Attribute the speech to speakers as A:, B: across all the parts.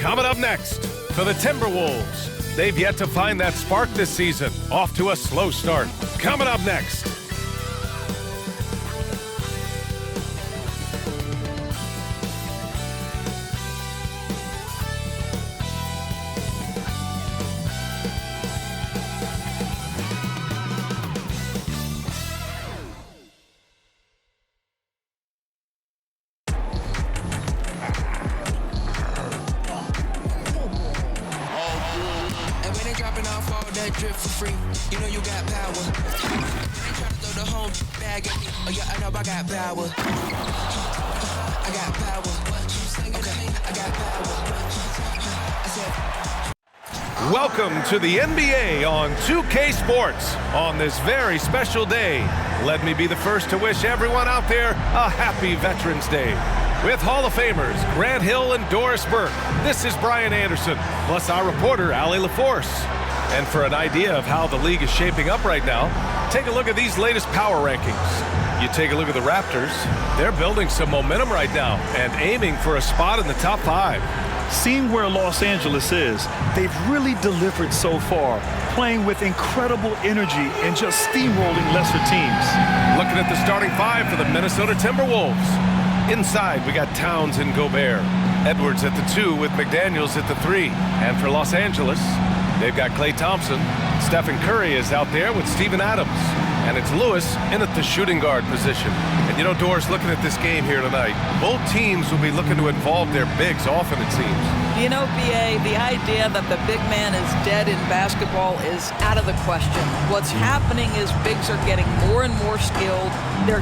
A: Coming up next, for the Timberwolves. They've yet to find that spark this season. Off to a slow start. Coming up next.
B: Drip for free, you know you got power. They try to throw the whole bag at me. Oh yeah, I know I got power. I got power. Okay, I got power. I said.
A: Welcome to the NBA on 2K Sports. On this very special day, let me be the first to wish everyone out there a happy Veterans Day. With Hall of Famers Grant Hill and Doris Burke, this is Brian Anderson, plus our reporter Allie LaForce. And for an idea of how the league is shaping up right now, take a look at these latest power rankings. You take a look at the Raptors, they're building some momentum right now and aiming for a spot in the top 5.
C: Seeing where Los Angeles is, they've really delivered so far, playing with incredible energy and just steamrolling lesser teams.
A: Looking at the starting 5 for the Minnesota Timberwolves. Inside, we got Towns and Gobert. Edwards at the 2 with McDaniels at the 3. And for Los Angeles, they've got Klay Thompson. Stephen Curry is out there with Steven Adams. And it's Lewis in at the shooting guard position. And you know, Doris, looking at this game here tonight, both teams will be looking to involve their bigs often, it seems.
D: You know, B.A., the idea that the big man is dead in basketball is out of the question. What's happening is bigs are getting more and more skilled. They're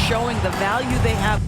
D: showing the value they have.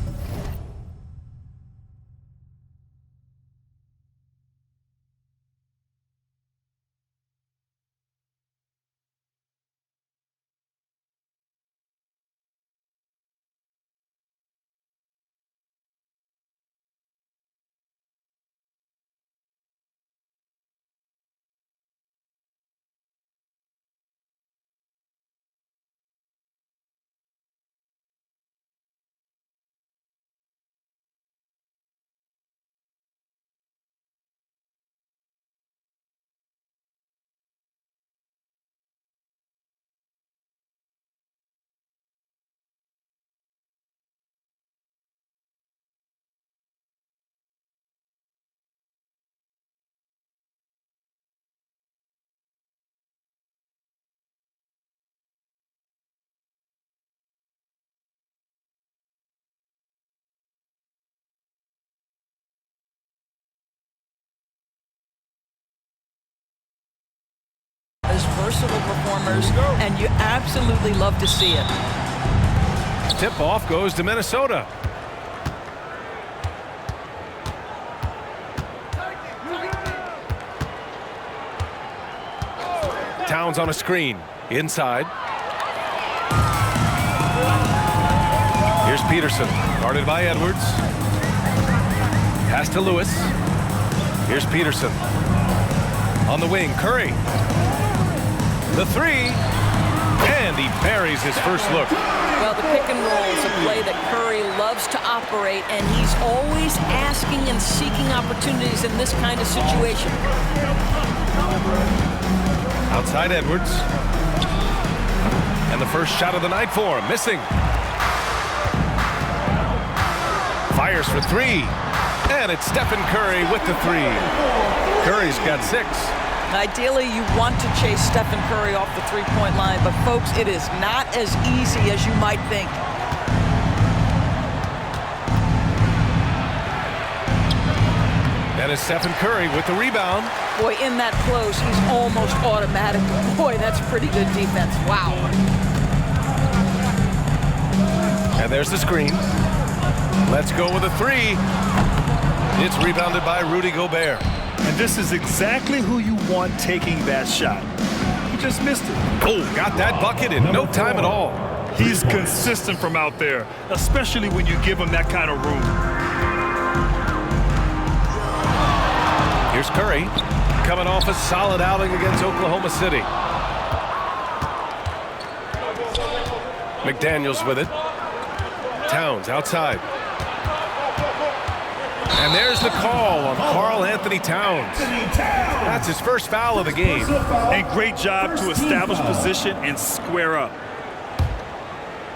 D: as versatile performers, and you absolutely love to see it.
A: Tip-off goes to Minnesota. Towns on a screen. Inside. Here's Peterson. Guarded by Edwards. Pass to Lewis. Here's Peterson. On the wing, Curry. The three. And he buries his first look.
D: Well, the pick and roll is a play that Curry loves to operate, and he's always asking and seeking opportunities in this kind of situation.
A: Outside Edwards. And the first shot of the night for him. Missing. Fires for three. And it's Stephen Curry with the three. Curry's got 6.
D: Ideally, you want to chase Stephen Curry off the three-point line, but folks, it is not as easy as you might think.
A: And it's Stephen Curry with the rebound.
D: Boy, in that close, he's almost automatic. Boy, that's pretty good defense. Wow.
A: And there's the screen. Let's go with a three. It's rebounded by Rudy Gobert.
C: And this is exactly who you want taking that shot. He just missed it.
A: Oh, got that bucket in no time at all.
C: He's consistent from out there, especially when you give him that kind of room.
A: Here's Curry, coming off a solid outing against Oklahoma City. McDaniels with it. Towns outside. And there's the call on Karl Anthony Towns. That's his first foul of the game.
C: And great job to establish position and square up.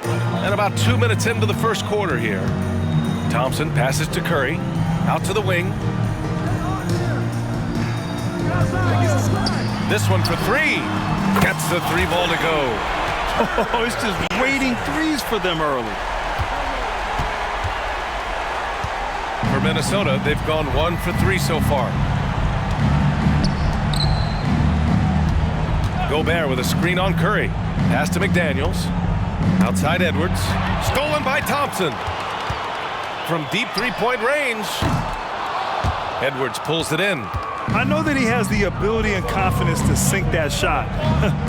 A: And about 2 minutes into the first quarter here. Thompson passes to Curry. Out to the wing. This one for three. Gets the three ball to go.
C: Oh, it's just waiting threes for them early.
A: For Minnesota, they've gone 1 for 3 so far. Gobert with a screen on Curry. Pass to McDaniels. Outside Edwards. Stolen by Thompson. From deep three-point range. Edwards pulls it in.
C: I know that he has the ability and confidence to sink that shot,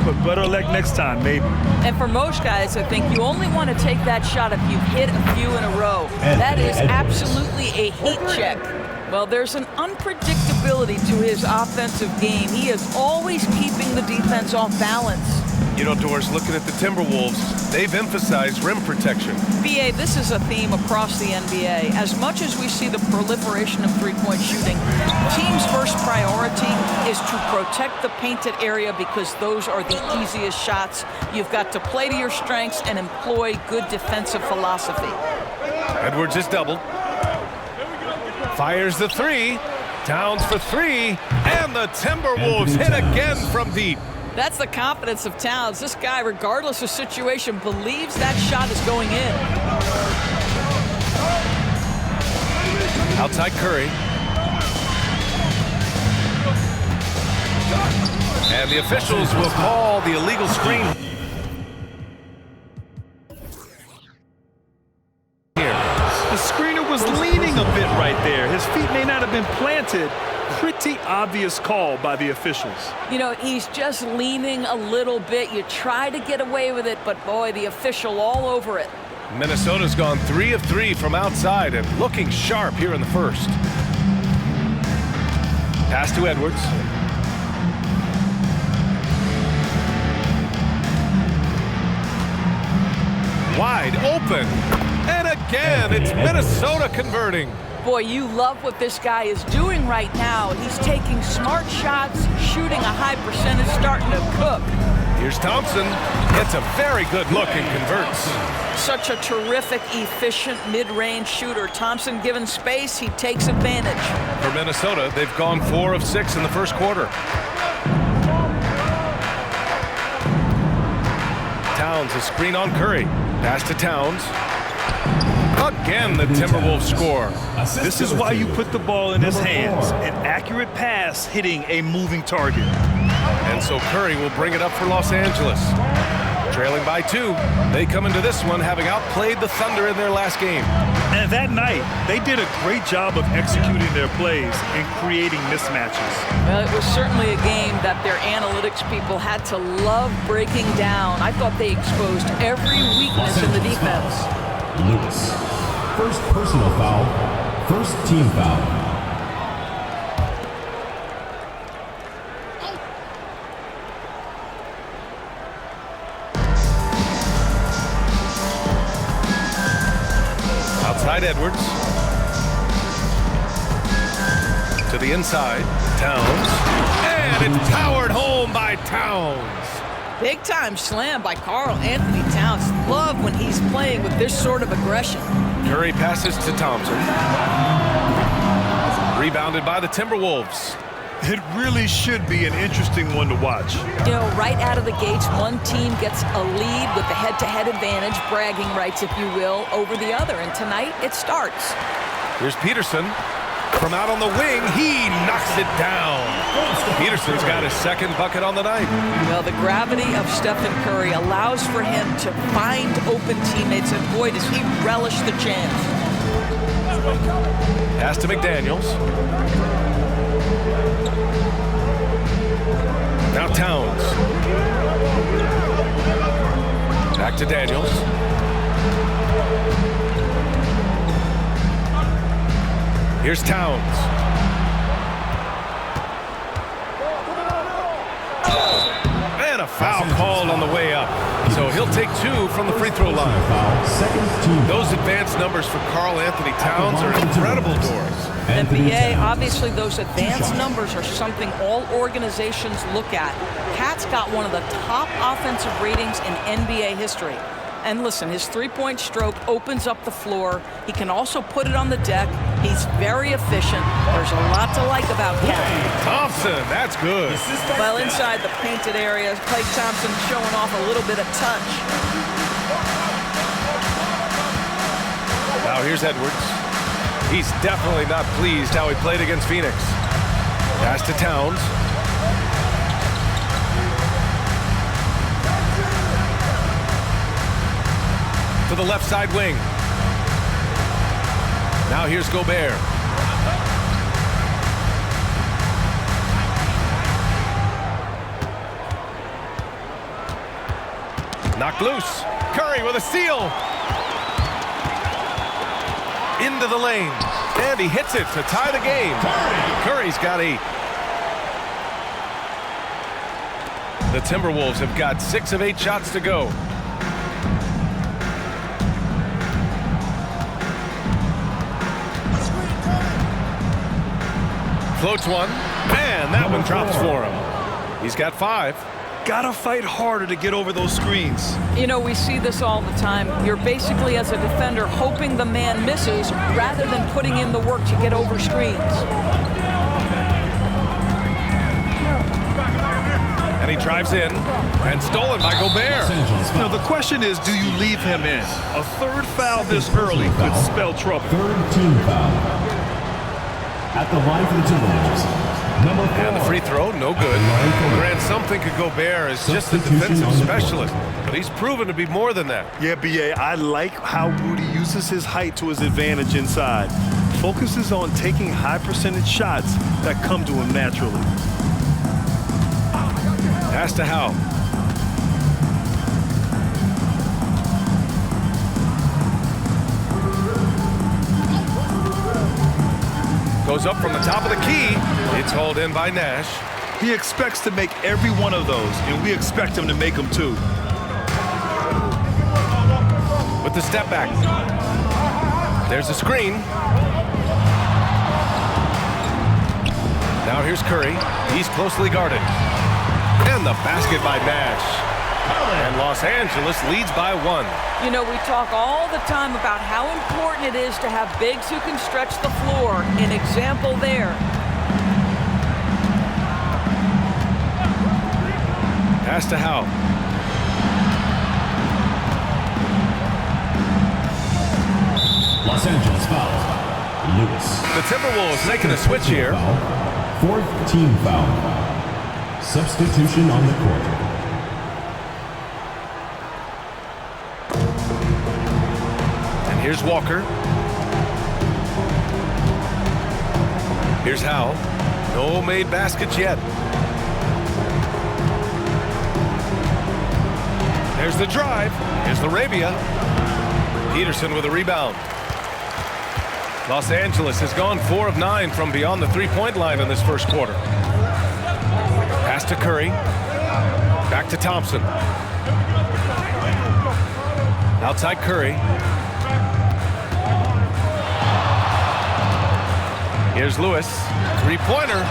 C: but better luck next time, maybe.
D: And for most guys, I think you only want to take that shot if you've hit a few in a row. That is absolutely a heat check. Well, there's an unpredictability to his offensive game. He is always keeping the defense off balance.
A: You know, Doris, looking at the Timberwolves, they've emphasized rim protection.
D: BA, this is a theme across the NBA. As much as we see the proliferation of three-point shooting, teams' first priority is to protect the painted area because those are the easiest shots. You've got to play to your strengths and employ good defensive philosophy.
A: Edwards is doubled. Fires the three. Towns for three. And the Timberwolves hit again from deep.
D: That's the confidence of Towns. This guy, regardless of situation, believes that shot is going in.
A: Outside Curry. And the officials will call the illegal screen.
C: The screener was leaning a bit right there. His feet may not have been planted. Pretty obvious call by the officials.
D: You know, he's just leaning a little bit. You try to get away with it, but boy, the official all over it.
A: Minnesota's gone 3 of 3 from outside and looking sharp here in the first. Pass to Edwards. Wide open. And again, it's Minnesota converting.
D: Boy, you love what this guy is doing right now. He's taking smart shots, shooting a high percentage, starting to cook.
A: Here's Thompson. Gets a very good look and converts.
D: Such a terrific, efficient mid-range shooter. Thompson given space, he takes advantage.
A: For Minnesota, they've gone 4 of 6 in the first quarter. Towns, a screen on Curry. Pass to Towns. Again, the Timberwolves score.
C: This is why you put the ball in his hands. An accurate pass hitting a moving target.
A: And so Curry will bring it up for Los Angeles. Trailing by 2, they come into this one having outplayed the Thunder in their last game.
C: And that night, they did a great job of executing their plays and creating mismatches.
D: Well, it was certainly a game that their analytics people had to love breaking down. I thought they exposed every weakness in the defense.
E: Lewis. First personal foul. First team foul.
A: Outside Edwards. To the inside. Towns. And it's powered home by Towns.
D: Big time slam by Karl Anthony Towns. Love when he's playing with this sort of aggression.
A: Curry passes to Thompson. Rebounded by the Timberwolves.
C: It really should be an interesting one to watch.
D: You know, right out of the gates, one team gets a lead with the head-to-head advantage, bragging rights, if you will, over the other. And tonight, it starts.
A: Here's Peterson. From out on the wing, he knocks it down. Peterson's got his second bucket on the night.
D: Well, the gravity of Stephen Curry allows for him to find open teammates, and boy, does he relish the chance.
A: Pass to McDaniels. Now Towns. Back to Daniels. Here's Towns. And a foul called on the way up. So he'll take 2 from the free throw line. Those advanced numbers for Karl Anthony Towns are incredible doors.
D: NBA, obviously those advanced numbers are something all organizations look at. Cat's got one of the top offensive ratings in NBA history. And listen, his three-point stroke opens up the floor. He can also put it on the deck. He's very efficient. There's a lot to like about Cat.
A: Thompson, that's good.
D: Well, inside the painted area, Klay Thompson showing off a little bit of touch.
A: Now here's Edwards. He's definitely not pleased how he played against Phoenix. Pass to Towns. To the left side wing. Now here's Gobert. Knocked loose. Curry with a steal. Into the lane. And he hits it to tie the game. Curry's got 8. The Timberwolves have got 6 of 8 shots to go. Floats one, and that one drops for him. He's got 5.
C: Gotta fight harder to get over those screens.
D: You know, we see this all the time. You're basically, as a defender, hoping the man misses rather than putting in the work to get over screens.
A: And he drives in, and stolen by Gobert.
C: Now, the question is, do you leave him in? A third foul this early could spell trouble.
E: Third team foul. At the line for the Timberwolves, number 4.
A: And the free throw, no good. Grant, some think of Gobert as just a defensive specialist, but he's proven to be more than that.
C: Yeah, B.A., I like how Rudy uses his height to his advantage inside. Focuses on taking high percentage shots that come to him naturally.
A: Pass to Howe. Goes up from the top of the key. It's hauled in by Nash.
C: He expects to make every one of those, and we expect him to make them too.
A: With the step back. There's a screen. Now here's Curry. He's closely guarded. And the basket by Nash. And Los Angeles leads by 1.
D: You know, we talk all the time about how important it is to have bigs who can stretch the floor. An example there.
A: Pass to Howe.
E: Los Angeles foul. Lewis.
A: The Timberwolves making a switch here.
E: Fourth team foul. Substitution on the court.
A: And here's Walker. Here's Howe. No made baskets yet. There's the drive. Here's LaRavia. Peterson with a rebound. Los Angeles has gone 4 of 9 from beyond the three-point line in this first quarter. Pass to Curry. Back to Thompson. Outside Curry. Here's Lewis. Three-pointer.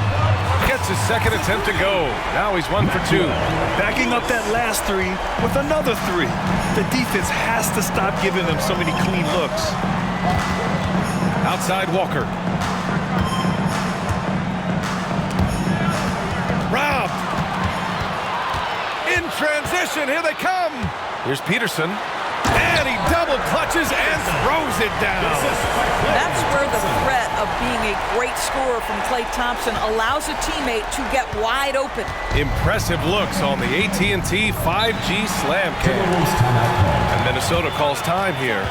A: Gets his second attempt to go. Now he's 1 for 2.
C: Backing up that last three with another three. The defense has to stop giving them so many clean looks.
A: Outside Walker. Robbed. In transition, here they come. Here's Peterson. And he double clutches and throws it down.
D: That's where the threat of being a great scorer from Klay Thompson allows a teammate to get wide open.
A: Impressive looks on the AT&T 5G Slam Cam.
E: Timberwolves timeout call.
A: And Minnesota calls time here.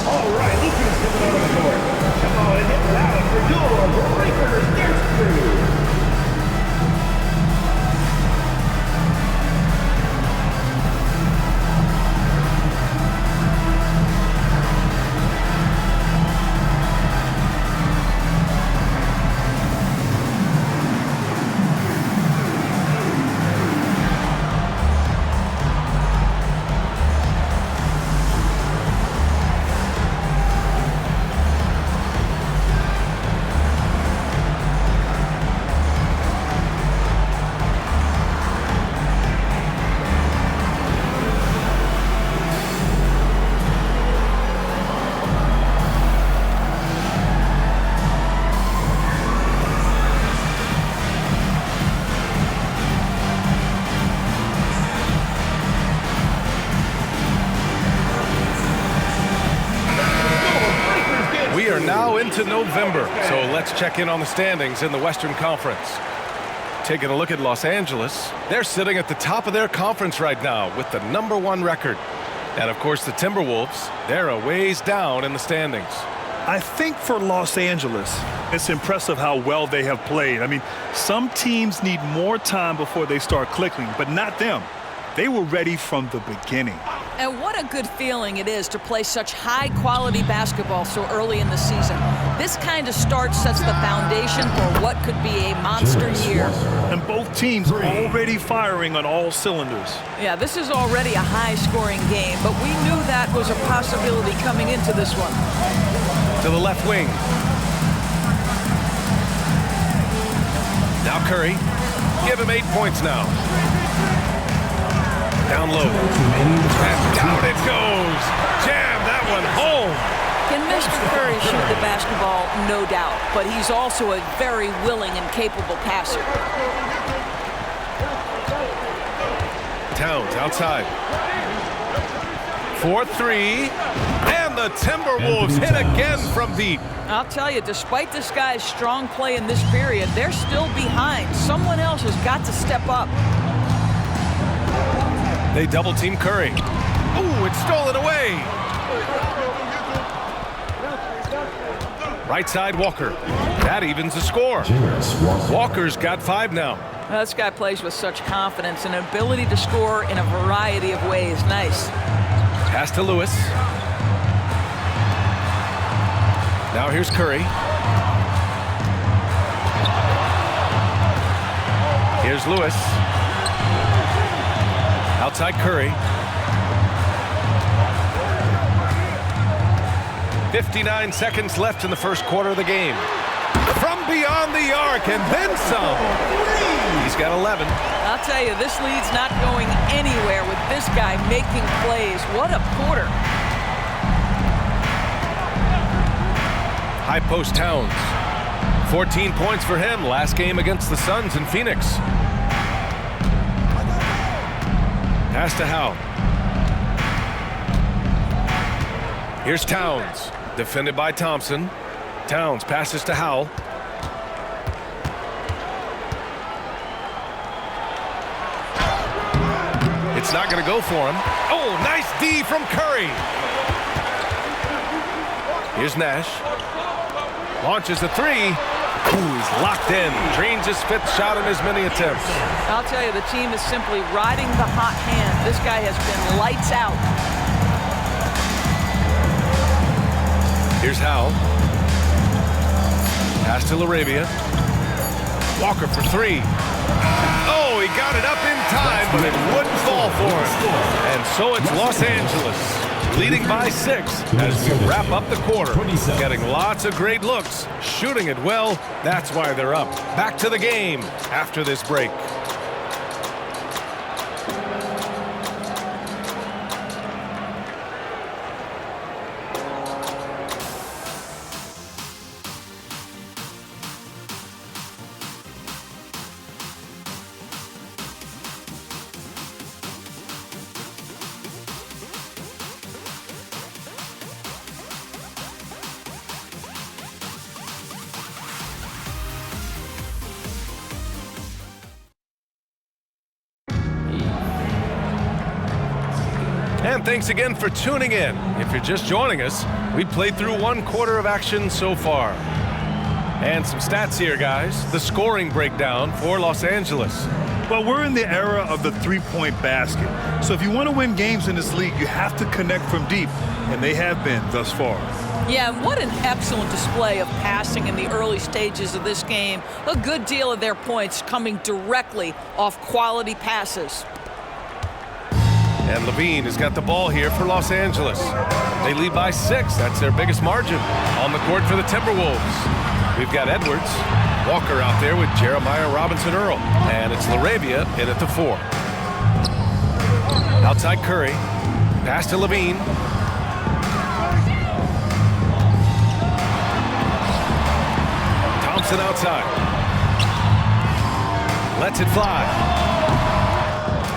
F: All right, Lucas coming on the court. Come on and hit loud for your Breakers Dance Crew.
A: We are now into November, so let's check in on the standings in the Western Conference. Taking a look at Los Angeles, they're sitting at the top of their conference right now with the #1 record. And of course the Timberwolves, they're a ways down in the standings.
C: I think for Los Angeles, it's impressive how well they have played. I mean, some teams need more time before they start clicking, but not them. They were ready from the beginning.
D: And what a good feeling it is to play such high-quality basketball so early in the season. This kind of start sets the foundation for what could be a monster year.
C: And both teams already firing on all cylinders.
D: Yeah, this is already a high-scoring game, but we knew that was a possibility coming into this one.
A: To the left wing. Now Curry. Give him 8 points now. Down low. And down it goes. Jam that one home.
D: Can Mr. Curry shoot the basketball? No doubt. But he's also a very willing and capable passer.
A: Towns outside. 4-3. And the Timberwolves hit again from deep.
D: I'll tell you, despite this guy's strong play in this period, they're still behind. Someone else has got to step up.
A: They double team Curry. Ooh, it's stolen away. Right side Walker. That evens the score. Walker's got 5 now.
D: This guy plays with such confidence and ability to score in a variety of ways. Nice.
A: Pass to Lewis. Now here's Curry. Here's Lewis. Outside Curry. 59 seconds left in the first quarter of the game. From beyond the arc and then some. He's got 11.
D: I'll tell you, this lead's not going anywhere with this guy making plays. What a quarter.
A: High post Towns. 14 points for him last game against the Suns in Phoenix. Pass to Howe. Here's Towns, defended by Thompson. Towns passes to Howell. It's not going to go for him. Oh, nice D from Curry. Here's Nash. Launches a three. Ooh, he's locked in. Drains his fifth shot in as many attempts.
D: I'll tell you, the team is simply riding the hot hand. This guy has been lights out.
A: Here's Howell. Pass to LaRavia. Walker for three. Oh, he got it up in time, but it wouldn't fall for him. And so it's Los Angeles, leading by 6 as we wrap up the quarter. Getting lots of great looks, shooting it well. That's why they're up. Back to the game after this break. And thanks again for tuning in. If you're just joining us, we played through one quarter of action so far. And some stats here, guys. The scoring breakdown for Los Angeles.
C: Well, we're in the era of the three-point basket. So if you want to win games in this league, you have to connect from deep, and they have been thus far.
D: Yeah, and what an excellent display of passing in the early stages of this game. A good deal of their points coming directly off quality passes.
A: And Levine has got the ball here for Los Angeles. They lead by 6. That's their biggest margin on the court for the Timberwolves. We've got Edwards. Walker out there with Jeremiah Robinson Earl. And it's LaRavia in at the 4. Outside Curry. Pass to Levine. Thompson outside. Lets it fly.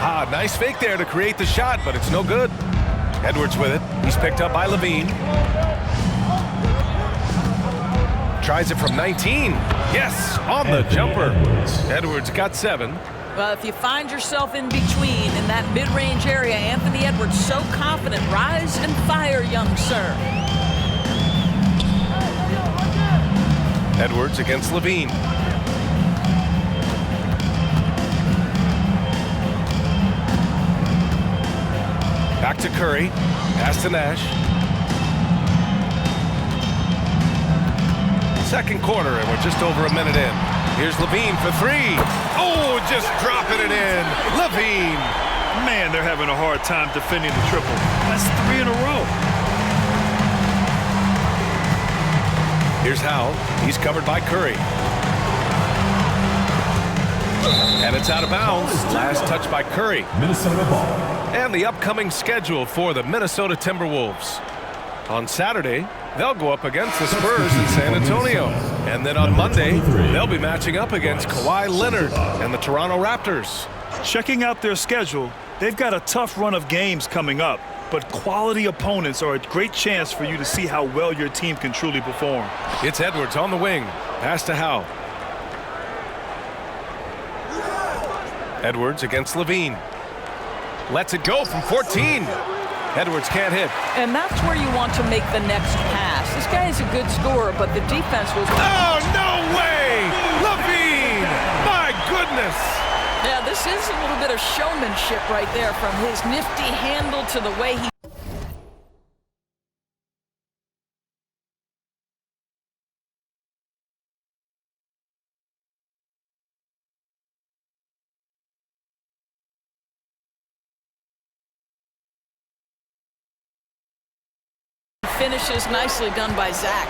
A: Ah, nice fake there to create the shot, but it's no good. Edwards with it. He's picked up by Levine. Tries it from 19. Yes, on the jumper. Edwards got 7.
D: Well, if you find yourself in between in that mid-range area, Anthony Edwards so confident. Rise and fire, young sir.
A: Edwards against Levine. Back to Curry. Pass to Nash. Second quarter, and we're just over a minute in. Here's Levine for 3. Oh, just dropping it in. Levine.
C: Man, they're having a hard time defending the triple. That's 3 in a row.
A: Here's Howell. He's covered by Curry. And it's out of bounds. Last touch by Curry.
E: Minnesota ball.
A: And the upcoming schedule for the Minnesota Timberwolves. On Saturday, they'll go up against the Spurs in San Antonio. And then on Monday, they'll be matching up against Kawhi Leonard and the Toronto Raptors.
C: Checking out their schedule, they've got a tough run of games coming up, but quality opponents are a great chance for you to see how well your team can truly perform.
A: It's Edwards on the wing. Pass to Howell. Edwards against Levine. Lets it go from 14. Edwards can't hit.
D: And that's where you want to make the next pass. This guy is a good scorer, but the defense was...
A: Oh, no way! Levine! My goodness!
D: Yeah, this is a little bit of showmanship right there, from his nifty handle to the way he... finishes. Nicely done by Zach.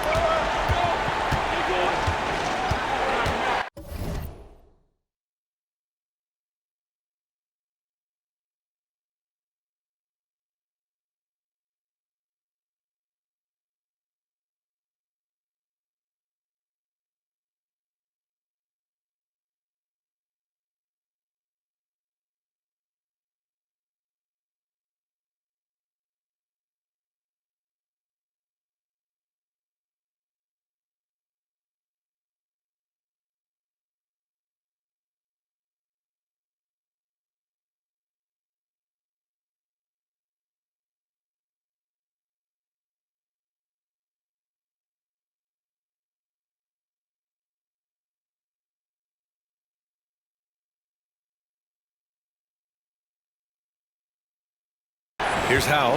A: Here's Howe.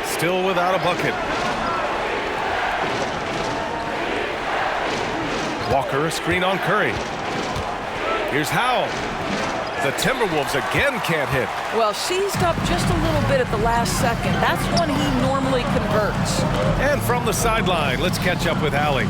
A: Still without a bucket. Walker, a screen on Curry. Here's Howe. The Timberwolves again can't hit.
D: Well, seized up just a little bit at the last second. That's when he normally converts.
A: And from the sideline, let's catch up with Allie.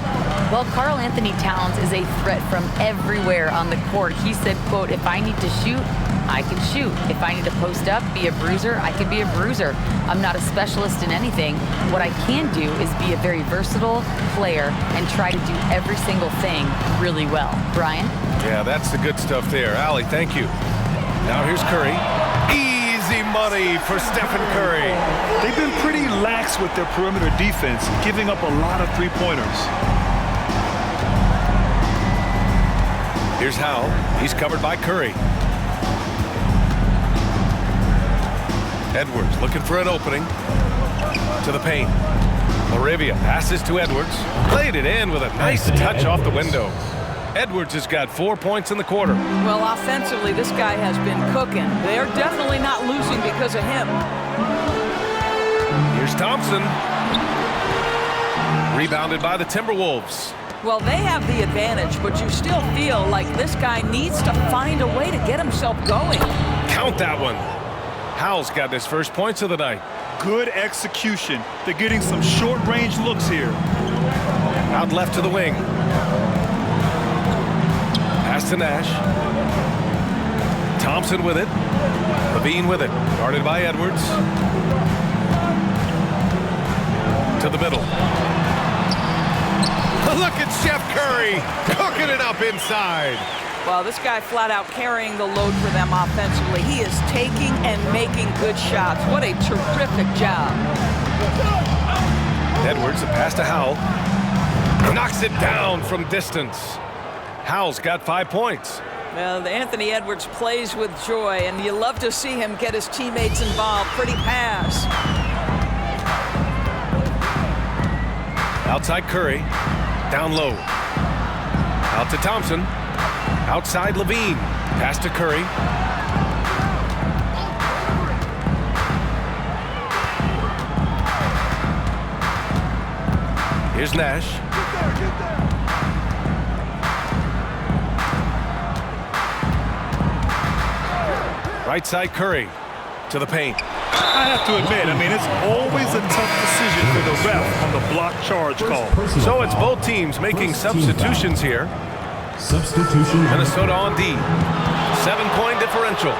G: Well, Karl Anthony Towns is a threat from everywhere on the court. He said, quote, if I need to shoot, I can shoot. If I need to post up, be a bruiser, I can be a bruiser. I'm not a specialist in anything. What I can do is be a very versatile player and try to do every single thing really well. Brian?
A: Yeah, that's the good stuff there. Allie, thank you. Now here's Curry. Easy money for Stephen Curry.
C: They've been pretty lax with their perimeter defense, giving up a lot of three-pointers.
A: Here's Howe. He's covered by Curry. Edwards looking for an opening. To the paint. Laravia passes to Edwards. Played it in with a nice touch off the window. Edwards has got 4 points in the quarter.
D: Well, offensively, this guy has been cooking. They're definitely not losing because of him.
A: Here's Thompson. Rebounded by the Timberwolves.
D: Well, they have the advantage, but you still feel like this guy needs to find a way to get himself going.
A: Count that one. Howe's got his first points of the night.
C: Good execution. They're getting some short-range looks here.
A: Out left to the wing. Pass to Nash. Thompson with it. Levine with it. Guarded by Edwards. To the middle. Look at Steph Curry cooking it up inside.
D: Well, this guy flat out carrying the load for them offensively. He is taking and making good shots. What a terrific job.
A: Edwards, a pass to Howe. Knocks it down from distance. Howe's got 5 points.
D: Well, Anthony Edwards plays with joy, and you love to see him get his teammates involved. Pretty pass.
A: Outside Curry. Down low. Out to Thompson. Outside Levine. Pass to Curry. Here's Nash. Right side Curry to the paint.
C: I have to admit, it's always a tough decision for the ref on the block charge call.
A: So it's both teams making substitutions here.
E: Substitution.
A: Minnesota on D. 7-point differential.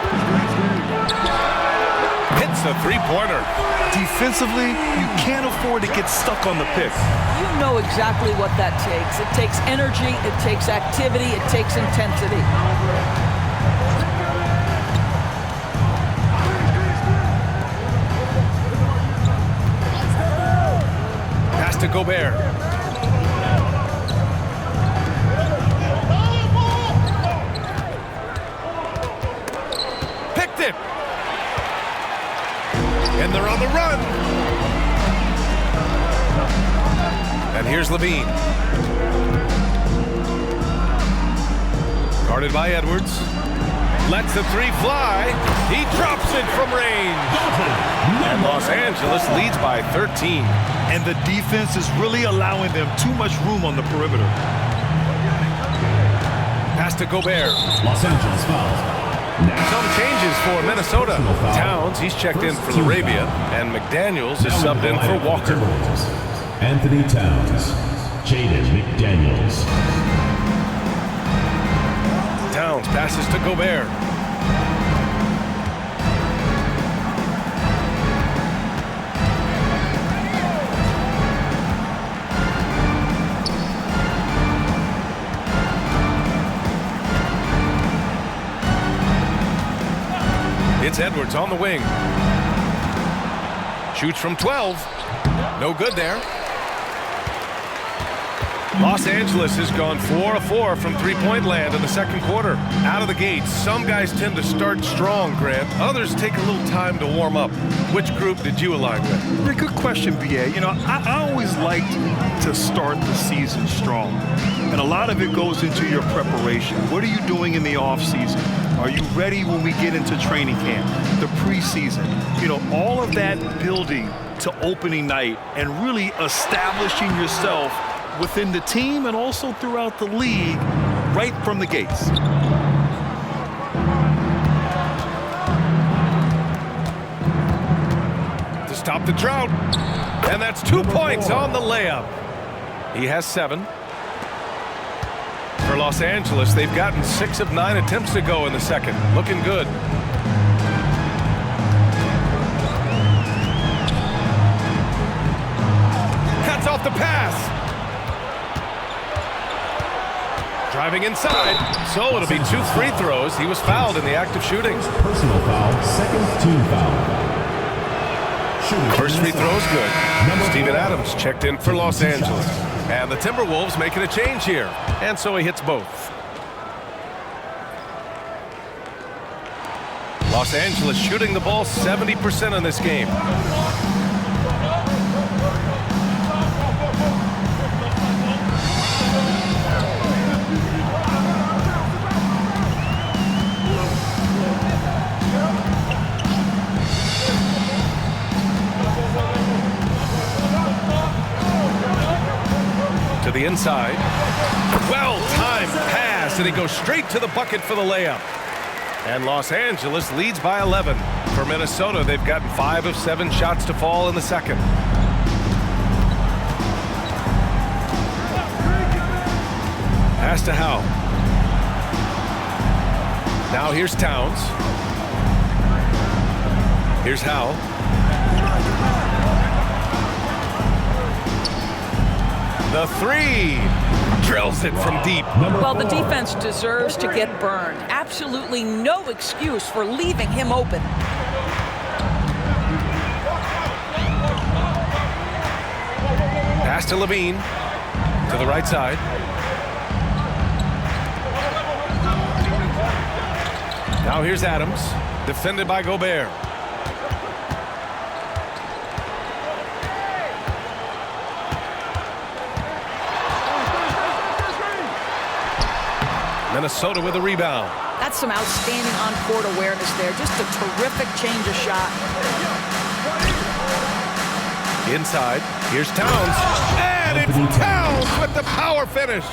A: Hits the three-pointer.
C: Defensively, you can't afford to get stuck on the pick.
D: You know exactly what that takes. It takes energy, it takes activity, it takes intensity.
A: Pass to Gobert. Picked it. And they're on the run. And here's Levine. Guarded by Edwards. Lets the three fly. He drops it from range. And Los Angeles leads by 13.
C: And the defense is really allowing them too much room on the perimeter.
A: Pass to Gobert.
E: Los Angeles foul.
A: Some changes for Minnesota. Towns, he's checked in for Laravia, and McDaniels is subbed in for Walker.
E: Anthony Towns. Jaden McDaniels.
A: Towns passes to Gobert. It's Edwards on the wing. Shoots from 12. No good there. Los Angeles has gone 4 of 4 from three-point land in the second quarter. Out of the gates, some guys tend to start strong, Grant. Others take a little time to warm up. Which group did you align with?
C: Yeah, good question, BA. I always like to start the season strong. And a lot of it goes into your preparation. What are you doing in the offseason? Are you ready when we get into training camp, the preseason? You know, all of that building to opening night and really establishing yourself within the team and also throughout the league right from the gates.
A: To stop the drought. And that's 2 points on the layup. He has 7. For Los Angeles, they've gotten 6 of 9 attempts to go in the second. Looking good. Cuts off the pass. Driving inside. So it'll be 2 free throws. He was fouled in the act of shooting.
E: Personal foul, second team foul.
A: First free throw is good. Steven Adams checked in for Los Angeles. And the Timberwolves making a change here. And so he hits both. Los Angeles shooting the ball 70% in this game. To the inside. Well-timed pass, and he goes straight to the bucket for the layup. And Los Angeles leads by 11. For Minnesota, they've gotten 5 of 7 shots to fall in the second. Pass to Howe. Now here's Towns. Here's Howe. The 3 drills it from deep.
D: Well, the defense deserves to get burned. Absolutely no excuse for leaving him open.
A: Pass to Levine. To the right side. Now here's Adams. Defended by Gobert. Minnesota with a rebound.
D: That's some outstanding on-court awareness there. Just a terrific change of shot.
A: Inside. Here's Towns. And it's Towns with the power finish.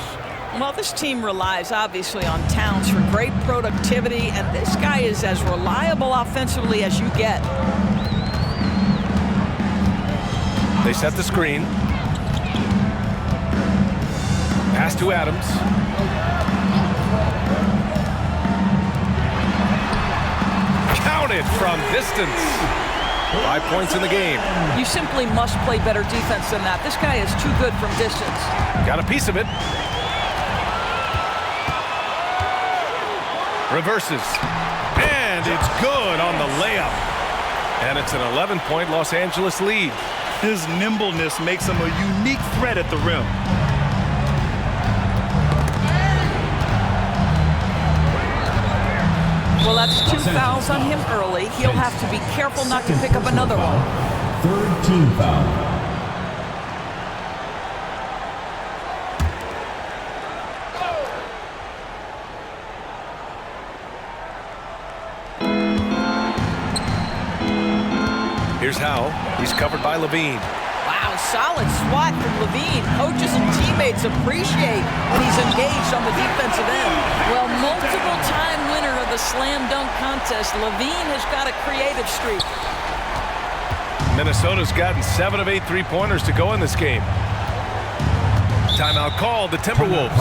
D: Well, this team relies obviously on Towns for great productivity, and this guy is as reliable offensively as you get.
A: They set the screen. Pass to Adams. Counted from distance. 5 points in the game.
D: You simply must play better defense than that. This guy is too good from distance.
A: Got a piece of it. Reverses. And it's good on the layup. And it's an 11-point Los Angeles lead.
C: His nimbleness makes him a unique threat at the rim.
D: Well, that's 2 fouls on him early. He'll have to be careful not to pick up another one.
E: Third team foul.
A: Here's Howe. He's covered by Levine.
D: Wow, solid swat from Levine. Coaches and teammates appreciate when he's engaged on the defensive end. Well, multiple-time winner of the slam dunk contest, Levine has got a creative streak.
A: Minnesota's gotten 7 of 8 three-pointers to go in this game. Timeout called, the Timberwolves.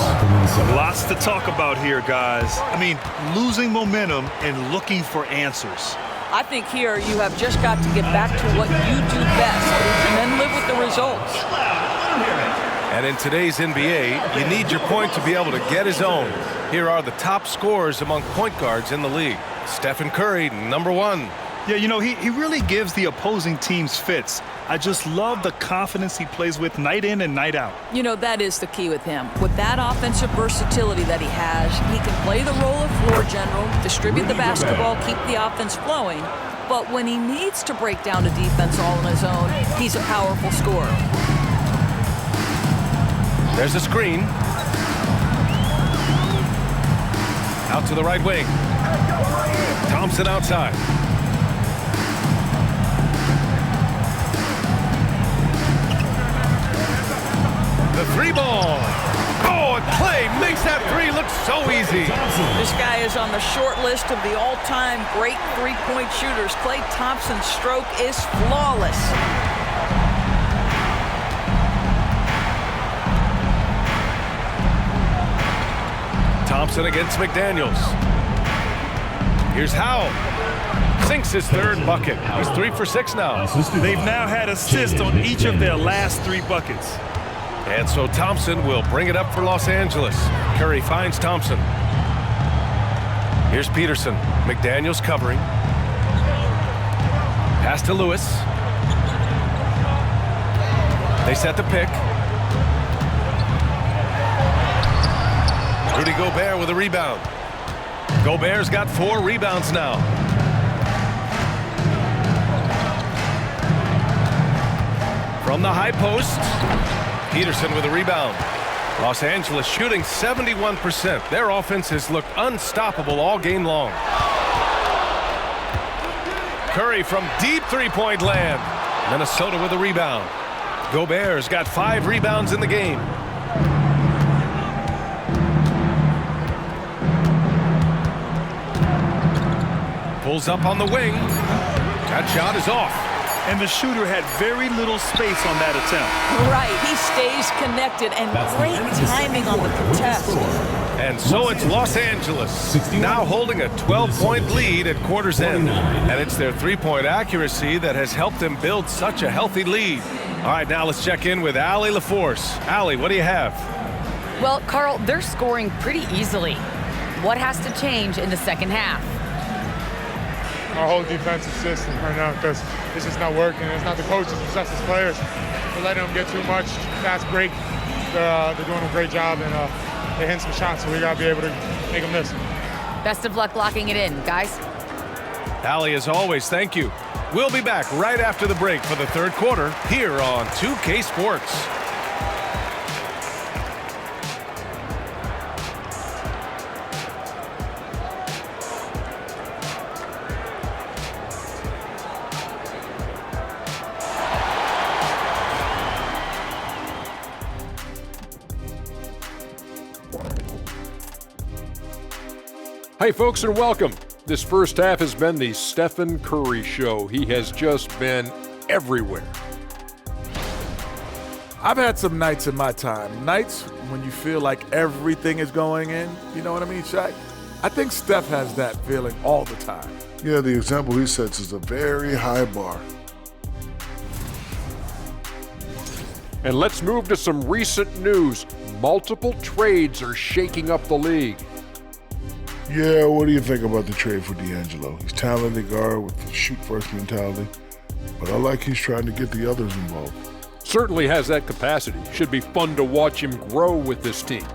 C: Lots to talk about here, guys. I mean, losing momentum and looking for answers.
D: I think here you have just got to get back to what you do best and then live with the results.
A: And in today's NBA, you need your point to be able to get his own. Here are the top scorers among point guards in the league. Stephen Curry, #1.
C: Yeah, you know, he really gives the opposing teams fits. I just love the confidence he plays with night in and night out.
D: You know, that is the key with him. With that offensive versatility that he has, he can play the role of floor general, distribute the basketball, keep the offense flowing. But when he needs to break down a defense all on his own, he's a powerful scorer.
A: There's a screen. Out to the right wing. Thompson outside. The three ball. Oh, and Clay makes that three look so easy.
D: This guy is on the short list of the all-time great three-point shooters. Klay Thompson's stroke is flawless.
A: Thompson against McDaniels. Here's Howell. Sinks his third bucket. He's 3 for 6 now.
C: They've now had assists on each of their last 3 buckets.
A: And so Thompson will bring it up for Los Angeles. Curry finds Thompson. Here's Peterson. McDaniels covering. Pass to Lewis. They set the pick. Rudy Gobert with a rebound. Gobert's got 4 rebounds now. From the high post, Peterson with a rebound. Los Angeles shooting 71%. Their offense has looked unstoppable all game long. Curry from deep three-point land. Minnesota with a rebound. Gobert's got 5 rebounds in the game. Pulls up on the wing. That shot is off.
C: And the shooter had very little space on that attempt.
D: Right, he stays connected, and great timing on the protest.
A: And so it's Los Angeles now holding a 12-point lead at quarter's end. And it's their three-point accuracy that has helped them build such a healthy lead. All right, now let's check in with Allie LaForce. Allie, what do you have?
G: Well, Carl, they're scoring pretty easily. What has to change in the second half?
H: Our whole defensive system right now, because it's just not working. It's not the coaches, it's us as players. We're letting them get too much fast break. They're doing a great job, and they're hitting some shots, so we got to be able to make them miss.
G: Best of luck locking it in, guys.
A: Allie, as always, thank you. We'll be back right after the break for the third quarter here on 2K Sports.
I: Hey folks, and welcome. This first half has been the Stephen Curry show. He has just been everywhere.
J: I've had some nights in my time. Nights when you feel like everything is going in. You know what I mean, Shaq? I think Steph has that feeling all the time.
K: Yeah, the example he sets is a very high bar.
I: And let's move to some recent news. Multiple trades are shaking up the league.
K: Yeah, what do you think about the trade for D'Angelo? He's talented guard with the shoot-first mentality, but I like he's trying to get the others involved.
I: Certainly has that capacity. Should be fun to watch him grow with this team.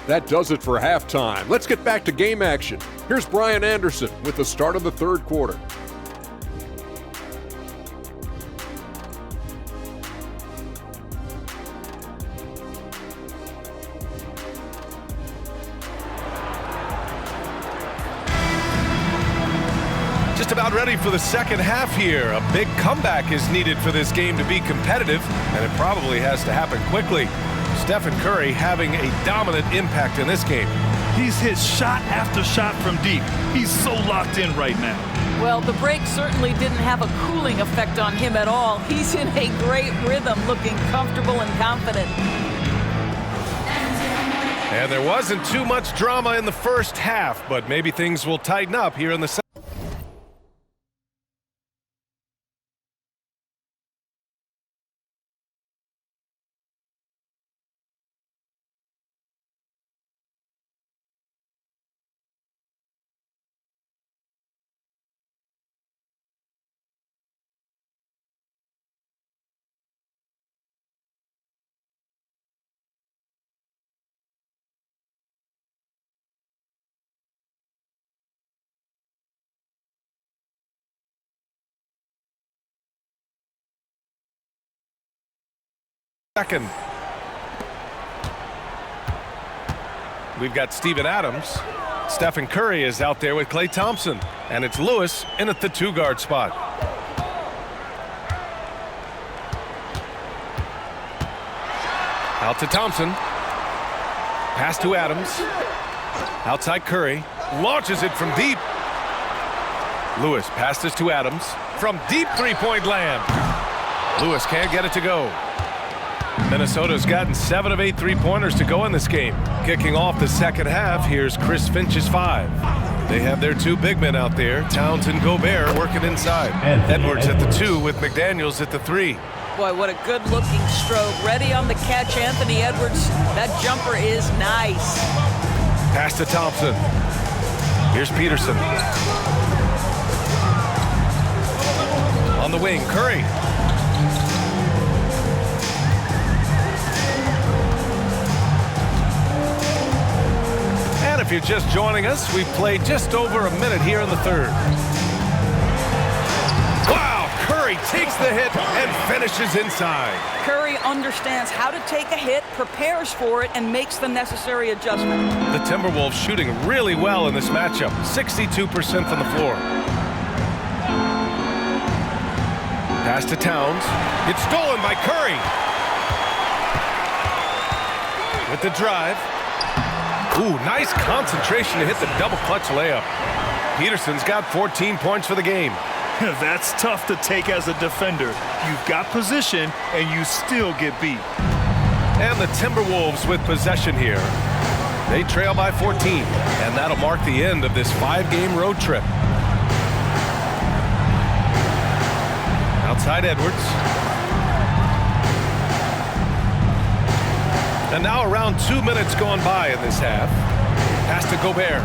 I: That does it for halftime. Let's get back to game action. Here's Brian Anderson with the start of the third quarter.
A: Just about ready for the second half here. A big comeback is needed for this game to be competitive, and it probably has to happen quickly. Stephen Curry having a dominant impact in this game.
C: He's hit shot after shot from deep. He's so locked in right now.
D: Well, the break certainly didn't have a cooling effect on him at all. He's in a great rhythm, looking comfortable and confident.
A: And there wasn't too much drama in the first half, but maybe things will tighten up here in the second. We've got Steven Adams Stephen Curry is out there with Klay Thompson, and it's Lewis in at the 2-guard spot. Out to Thompson. Pass to Adams. Outside Curry. Launches it from deep. Lewis passes to Adams. From deep three-point land. Lewis can't get it to go. Minnesota's gotten 7 of 8 three-pointers to go in this game. Kicking off the second half, here's Chris Finch's 5. They have their 2 big men out there, Towns and Gobert, working inside. Edwards at the 2 with McDaniels at the 3.
D: Boy, what a good-looking stroke. Ready on the catch, Anthony Edwards. That jumper is nice.
A: Pass to Thompson. Here's Peterson. On the wing, Curry. And if you're just joining us, we've played just over a minute here in the third. Wow, Curry takes the hit and finishes inside.
D: Curry understands how to take a hit, prepares for it, and makes the necessary adjustment.
A: The Timberwolves shooting really well in this matchup, 62% from the floor. Pass to Towns. It's stolen by Curry. With the drive. Ooh, nice concentration to hit the double clutch layup. Peterson's got 14 points for the game.
C: That's tough to take as a defender. You've got position, and you still get beat.
A: And the Timberwolves with possession here. They trail by 14, and that'll mark the end of this 5-game road trip. Outside Edwards. And now around 2 minutes gone by in this half. Pass to Gobert.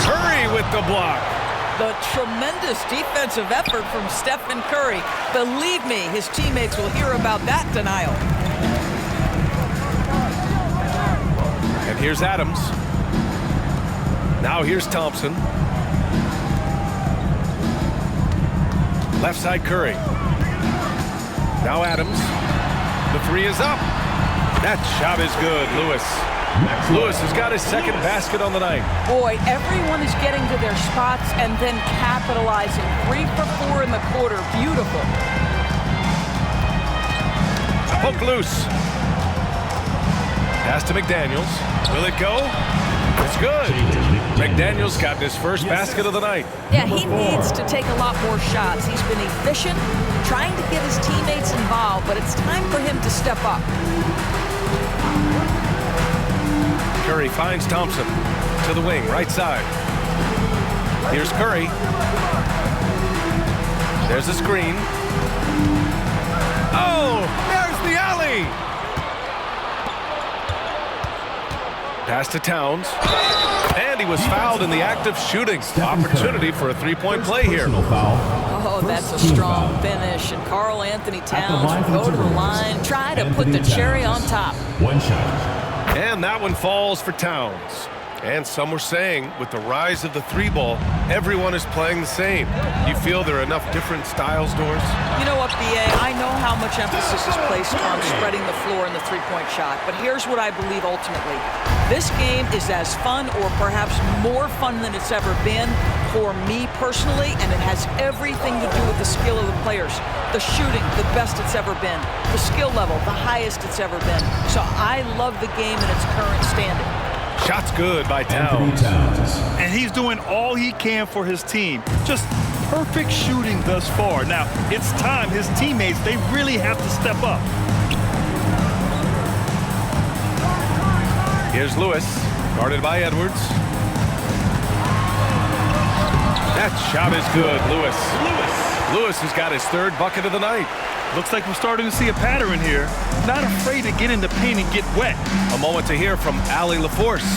A: Curry with the block.
D: The tremendous defensive effort from Stephen Curry. Believe me, his teammates will hear about that denial.
A: And here's Adams. Now here's Thompson. Left side Curry. Now Adams. The 3 is up. That shot is good, Lewis. Lewis has got his second basket on the night.
D: Boy, everyone is getting to their spots and then capitalizing. 3 for 4 in the quarter. Beautiful.
A: Poke loose. Pass to McDaniels. Will it go? It's good. McDaniels got his first basket of the night.
D: Yeah, he needs to take a lot more shots. He's been efficient, trying to get his teammates involved, but it's time for him to step up.
A: Curry finds Thompson to the wing, right side. Here's Curry. There's a screen. Oh, there's the alley. Pass to Towns. And he was fouled in the act of shooting. Opportunity for a 3-point play here.
D: Oh, that's a strong finish. And Karl Anthony Towns will go to the line, try to put the cherry on top.
E: One shot.
A: And that one falls for Towns. And some were saying, with the rise of the 3-ball, everyone is playing the same. You feel there are enough different styles, Doris?
D: You know what, B.A.? I know how much emphasis is placed on spreading the floor in the 3-point shot, but here's what I believe ultimately. This game is as fun or perhaps more fun than it's ever been for me personally, and it has everything to do with the skill of the players. The shooting, the best it's ever been. The skill level, the highest it's ever been. So I love the game in its current standing.
A: Shots good by Towns.
C: And he's doing all he can for his team. Just perfect shooting thus far. Now, it's time his teammates, they really have to step up.
A: Here's Lewis, guarded by Edwards. That shot is good, Lewis. Lewis has got his 3rd bucket of the night.
C: Looks like we're starting to see a pattern here. Not afraid to get in the paint and get wet.
A: A moment to hear from Allie LaForce.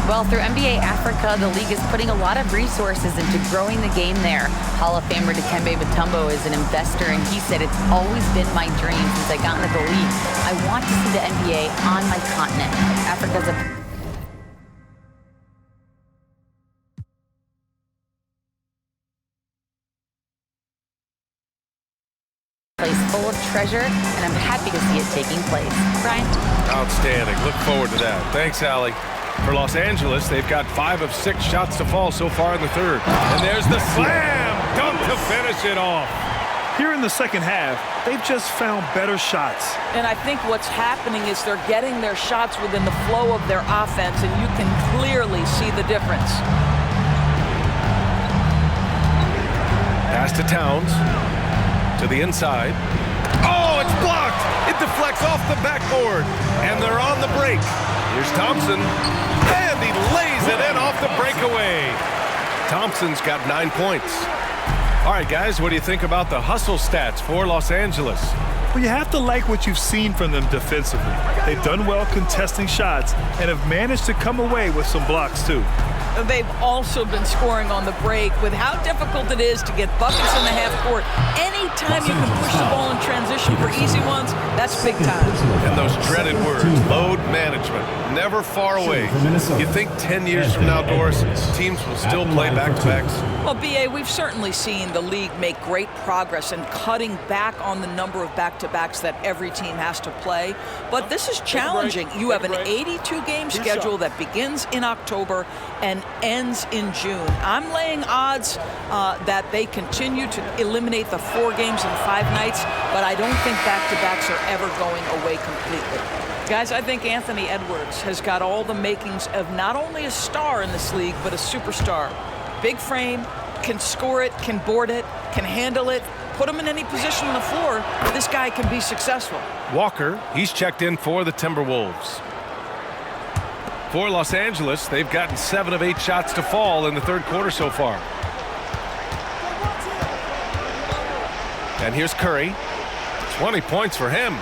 G: Well, through NBA Africa, the league is putting a lot of resources into growing the game there. Hall of Famer Dikembe Mutombo is an investor, and he said, "It's always been my dream since I got into the league. I want to see the NBA on my continent. Africa's a place full of treasure, and I'm happy to see it taking place." Brian?
A: Outstanding. Look forward to that. Thanks, Allie. For Los Angeles, they've got 5 of 6 shots to fall so far in the third. And there's the slam dunk to finish it off.
C: Here in the second half, they've just found better shots.
D: And I think what's happening is they're getting their shots within the flow of their offense, and you can clearly see the difference.
A: Pass to Towns. To the inside. Oh, it's blocked! It deflects off the backboard. And they're on the break. Here's Thompson. And he lays it in off the breakaway. Thompson's got 9 points. All right, guys, what do you think about the hustle stats for Los Angeles?
C: Well, you have to like what you've seen from them defensively. They've done well contesting shots and have managed to come away with some blocks, too.
D: They've also been scoring on the break with how difficult it is to get buckets in the half court. Anytime you can push the ball in transition for easy ones, that's big time.
A: And those dreaded words, load management, never far away. You think 10 years from now, Doris, teams will still play back-to-backs?
D: Well, B.A., we've certainly seen the league make great progress in cutting back on the number of back-to-backs that every team has to play. But this is challenging. You have an 82-game schedule that begins in October and ends in June. I'm laying odds that they continue to eliminate the 4 games in 5 nights, but I don't think back-to-backs are ever going away completely. Guys, I think Anthony Edwards has got all the makings of not only a star in this league, but a superstar. Big frame, can score it, can board it, can handle it, put him in any position on the floor, this guy can be successful.
A: Walker, he's checked in for the Timberwolves. For Los Angeles, they've gotten 7 of 8 shots to fall in the third quarter so far. And here's Curry. 20 points for him.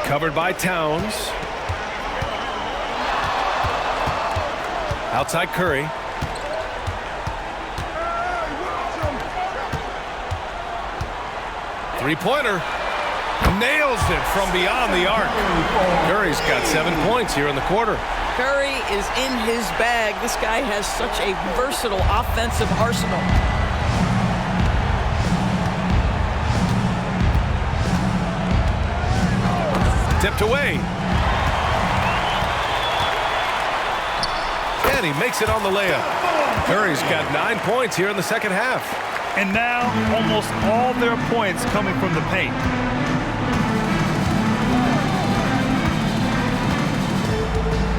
A: Covered by Towns. Outside Curry. Three-pointer. Nails it from beyond the arc. Curry's got 7 points here in the quarter.
D: Curry is in his bag. This guy has such a versatile offensive arsenal.
A: Tipped away. And he makes it on the layup. Curry's got 9 points here in the second half.
C: And now, almost all their points coming from the paint.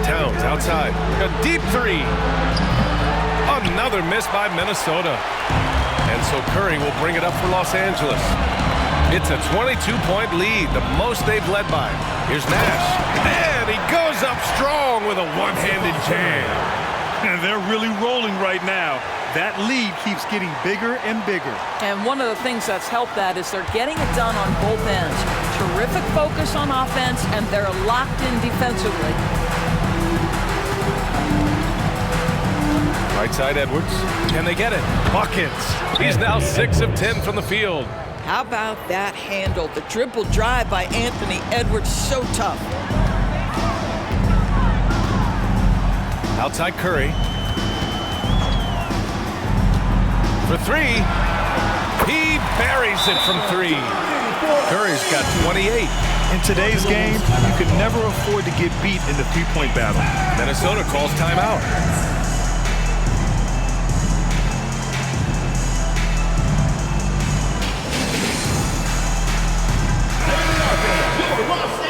A: Towns outside. A deep 3. Another miss by Minnesota. And so Curry will bring it up for Los Angeles. It's a 22-point lead, the most they've led by. Here's Nash. And he goes up strong with a one-handed jam.
C: And they're really rolling right now. That lead keeps getting bigger and bigger.
D: And one of the things that's helped that is they're getting it done on both ends. Terrific focus on offense, and they're locked in defensively.
A: Right side Edwards. Can they get it? Buckets. He's now 6 of 10 from the field.
D: How about that handle? The dribble drive by Anthony Edwards, so tough.
A: Outside Curry. For 3. He buries it from 3. Curry's got 28.
C: In today's game, you can never afford to get beat in the three-point battle.
A: Minnesota calls timeout.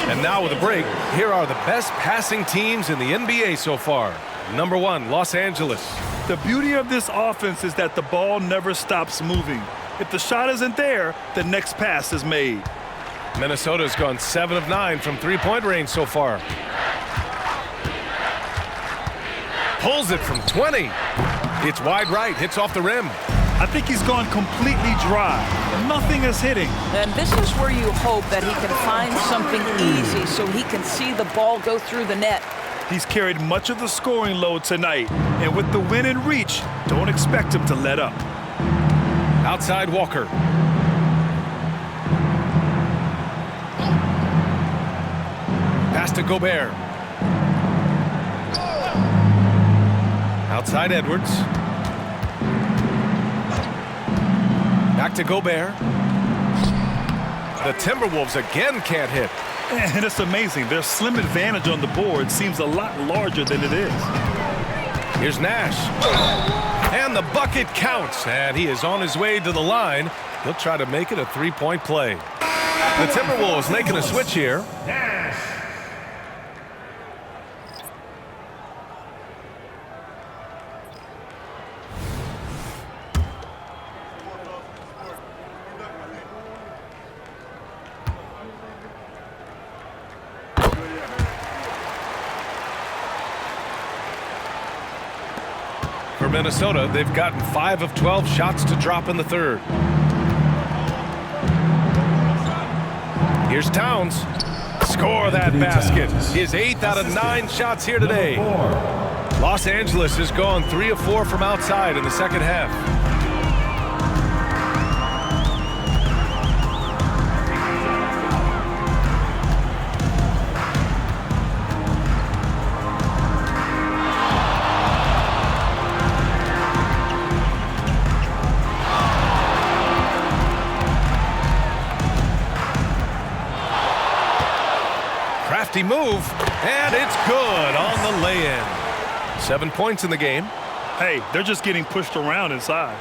A: And now with a break, here are the best passing teams in the NBA so far. Number 1, Los Angeles.
C: The beauty of this offense is that the ball never stops moving. If the shot isn't there, the next pass is made.
A: Minnesota's gone 7 of 9 from three-point range so far. Pulls it from 20. It's wide right, hits off the rim.
C: I think he's gone completely dry. Nothing is hitting.
D: And this is where you hope that he can find something easy so he can see the ball go through the net.
C: He's carried much of the scoring load tonight. And with the win in reach, don't expect him to let up.
A: Outside Walker. Pass to Gobert. Outside Edwards. Back to Gobert. The Timberwolves again can't hit.
C: And it's amazing. Their slim advantage on the board seems a lot larger than it is.
A: Here's Nash. And the bucket counts. And he is on his way to the line. He'll try to make it a three-point play. The Timberwolves making a switch here. For Minnesota, they've gotten 5 of 12 shots to drop in the third. Here's Towns. Score that basket. His 8th out of 9 shots here today. Los Angeles has gone 3 of 4 from outside in the second half. Crafty move, and it's good on the lay-in. 7 points in the game.
C: Hey, they're just getting pushed around inside.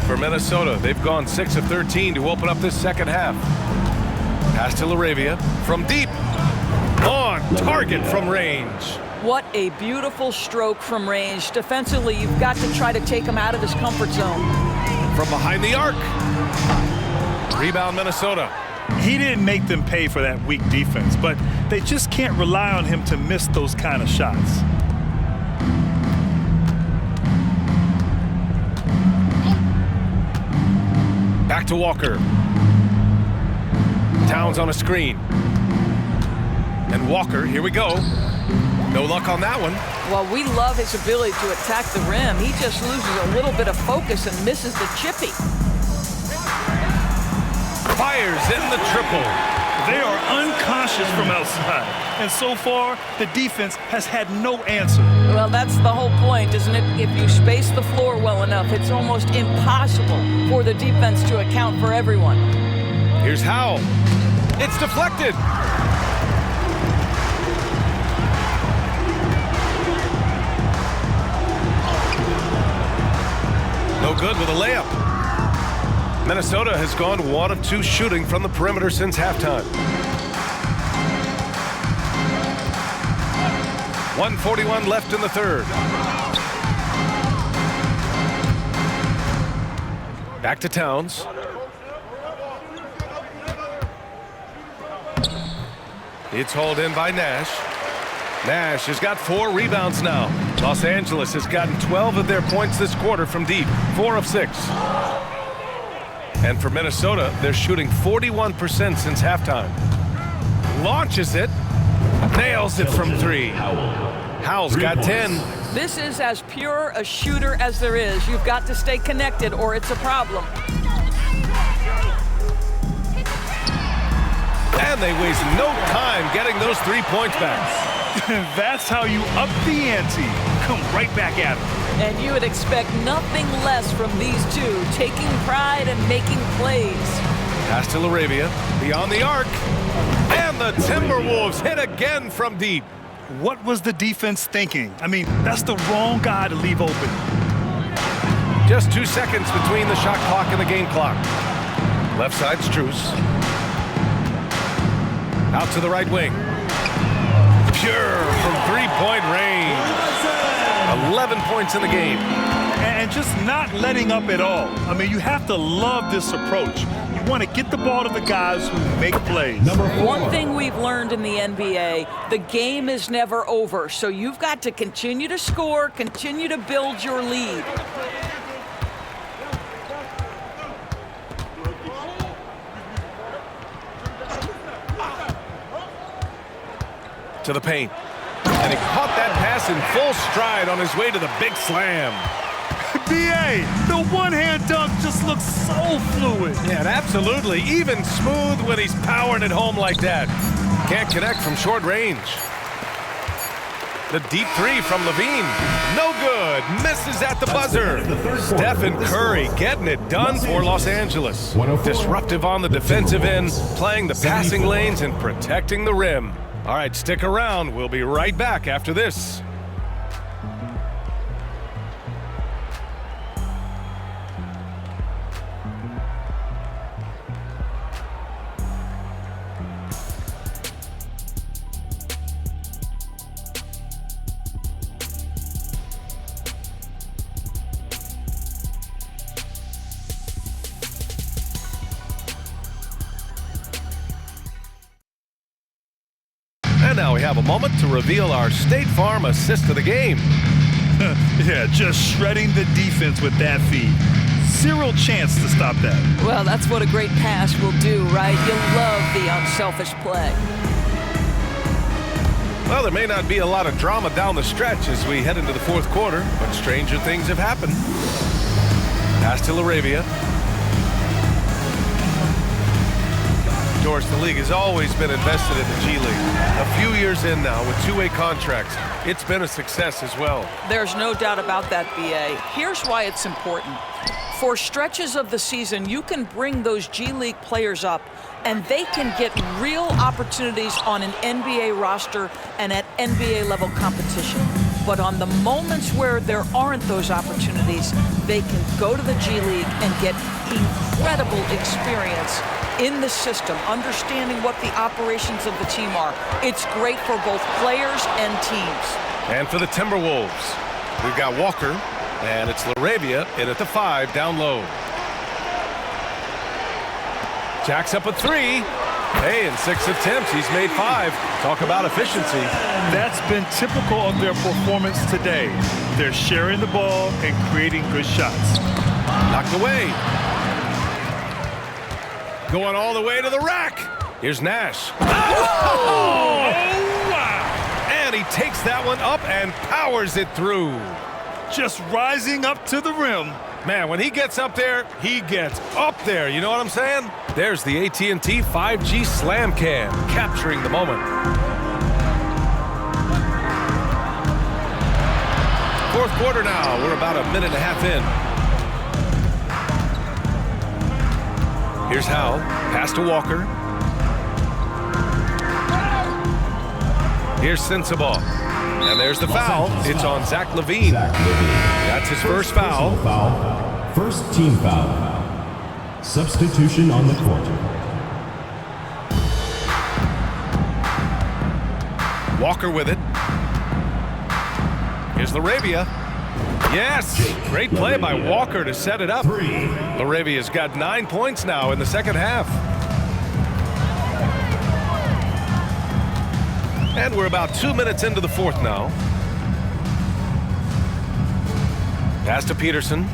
A: For Minnesota, they've gone 6 of 13 to open up this second half. Pass to LaRavia from deep. On target from range.
D: What a beautiful stroke from range. Defensively, you've got to try to take him out of his comfort zone.
A: From behind the arc. Rebound Minnesota.
C: He didn't make them pay for that weak defense, but they just can't rely on him to miss those kind of shots.
A: Back to Walker. Towns on a screen. And Walker, here we go. No luck on that one.
D: Well, we love his ability to attack the rim. He just loses a little bit of focus and misses the chippy.
A: Fires in the triple.
C: They are unconscious from outside. And so far, the defense has had no answer.
D: Well, that's the whole point, isn't it? If you space the floor well enough, it's almost impossible for the defense to account for everyone.
A: Here's Howell. It's deflected. No good with a layup. Minnesota has gone 1 of 2 shooting from the perimeter since halftime. 1:41 left in the third. Back to Towns. It's hauled in by Nash. Nash has got 4 rebounds now. Los Angeles has gotten 12 of their points this quarter from deep, 4 of 6. And for Minnesota, they're shooting 41% since halftime. Launches it. Nails it from 3. Howell's got 10.
D: This is as pure a shooter as there is. You've got to stay connected or it's a problem.
A: And they waste no time getting those 3 points back.
C: That's how you up the ante. Come right back at them.
D: And you would expect nothing less from these two, taking pride and making plays.
A: Pass to LaRavia, beyond the arc. And the Timberwolves hit again from deep.
C: What was the defense thinking? I mean, that's the wrong guy to leave open.
A: Just 2 seconds between the shot clock and the game clock. Left side, Strus. Out to the right wing. Pure from 3-point range. 11 points in the game.
C: And just not letting up at all. I mean, you have to love this approach. You want to get the ball to the guys who make plays.
D: One thing we've learned in the NBA, the game is never over. So you've got to continue to score, continue to build your lead.
A: To the paint. And he caught that pass in full stride on his way to the big slam.
C: B.A., the one-hand dunk just looks so fluid.
A: Yeah, and absolutely. Even smooth when he's powering it home like that. Can't connect from short range. The deep three from Levine. No good. Misses at the buzzer. Stephen Curry getting it done for Los Angeles. Disruptive on the defensive end, playing the passing lanes and protecting the rim. All right, stick around. We'll be right back after this. And now we have a moment to reveal our State Farm assist of the game.
C: Yeah, just shredding the defense with that feed. Zero chance to stop that.
D: Well, that's what a great pass will do, right? You'll love the unselfish play.
A: Well, there may not be a lot of drama down the stretch as we head into the fourth quarter, but stranger things have happened. Pass to LaRavia. George, the league has always been invested in the G League. A few years in now with two-way contracts, it's been a success as well.
D: There's no doubt about that, B.A. Here's why it's important. For stretches of the season, you can bring those G League players up, and they can get real opportunities on an NBA roster and at NBA level competition. But on the moments where there aren't those opportunities, they can go to the G League and get incredible experience in the system, understanding what the operations of the team are. It's great for both players and teams.
A: And for the Timberwolves, we've got Walker, and it's LaRavia in at the 5 down low. Jacks up a 3. Hey, in 6 attempts, he's made 5. Talk about efficiency.
C: That's been typical of their performance today. They're sharing the ball and creating good shots.
A: Knocked away. Going all the way to the rack. Here's Nash. Oh, wow. And he takes that one up and powers it through.
C: Just rising up to the rim.
A: Man, when he gets up there, he gets up there. You know what I'm saying? There's the AT&T 5G Slam Cam, capturing the moment. Fourth quarter now. We're about a minute and a half in. Here's Howell. Pass to Walker. Here's Sensabaugh. And there's the foul. It's on Zach LaVine. That's his first foul.
E: First team foul. Substitution on the court.
A: Walker with it. Here's LaRavia. Yes! Great play by Walker to set it up. LaRavia's got 9 points now in the second half. And we're about 2 minutes into the fourth now. Pass to Peterson.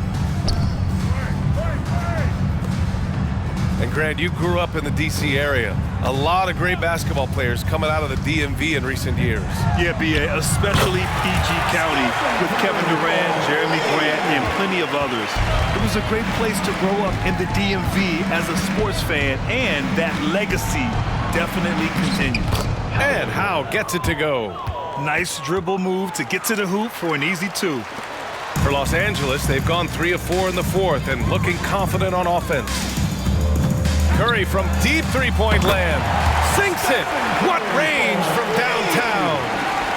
A: And Grant, you grew up in the D.C. area. A lot of great basketball players coming out of the DMV in recent years.
C: Yeah, B.A., especially PG County with Kevin Durant, Jeremy Grant, and plenty of others. It was a great place to grow up in the DMV as a sports fan, and that legacy definitely continues.
A: And Howe gets it to go.
C: Nice dribble move to get to the hoop for an easy 2.
A: For Los Angeles, they've gone 3 of 4 in the fourth and looking confident on offense. Curry from deep three-point land. Sinks it. What range from downtown.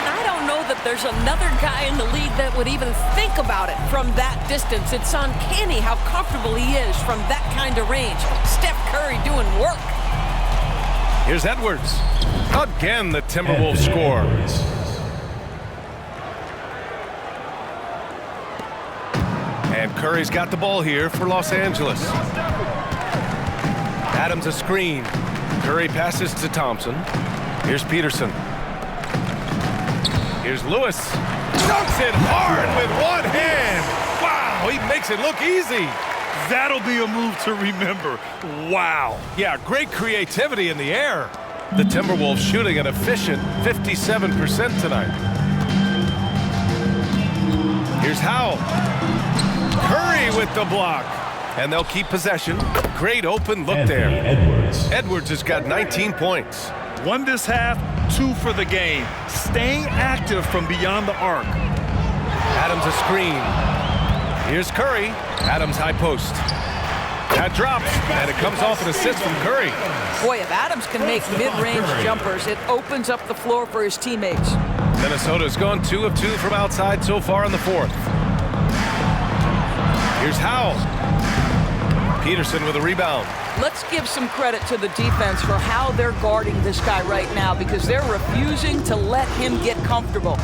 L: I don't know that there's another guy in the league that would even think about it from that distance. It's uncanny how comfortable he is from that kind of range. Steph Curry doing work.
A: Here's Edwards. Again, the Timberwolves score. And Curry's got the ball here for Los Angeles. Adams a screen. Curry passes to Thompson. Here's Peterson. Here's Lewis. Dunks it hard with one hand. Wow, he makes it look easy.
C: That'll be a move to remember. Wow.
A: Yeah, great creativity in the air. The Timberwolves shooting an efficient 57% tonight. Here's Howell. Curry with the block. And they'll keep possession. Great open look there. Edwards has got 19 points.
C: 1 this half, 2 for the game. Staying active from beyond the arc.
A: Adams a screen. Here's Curry. Adams high post. That drops, and it comes off an assist from Curry.
D: Boy, if Adams can make mid-range jumpers, it opens up the floor for his teammates.
A: Minnesota's gone 2 of 2 from outside so far in the fourth. Here's Howell. Peterson with a rebound.
D: Let's give some credit to the defense for how they're guarding this guy right now because they're refusing to let him get comfortable.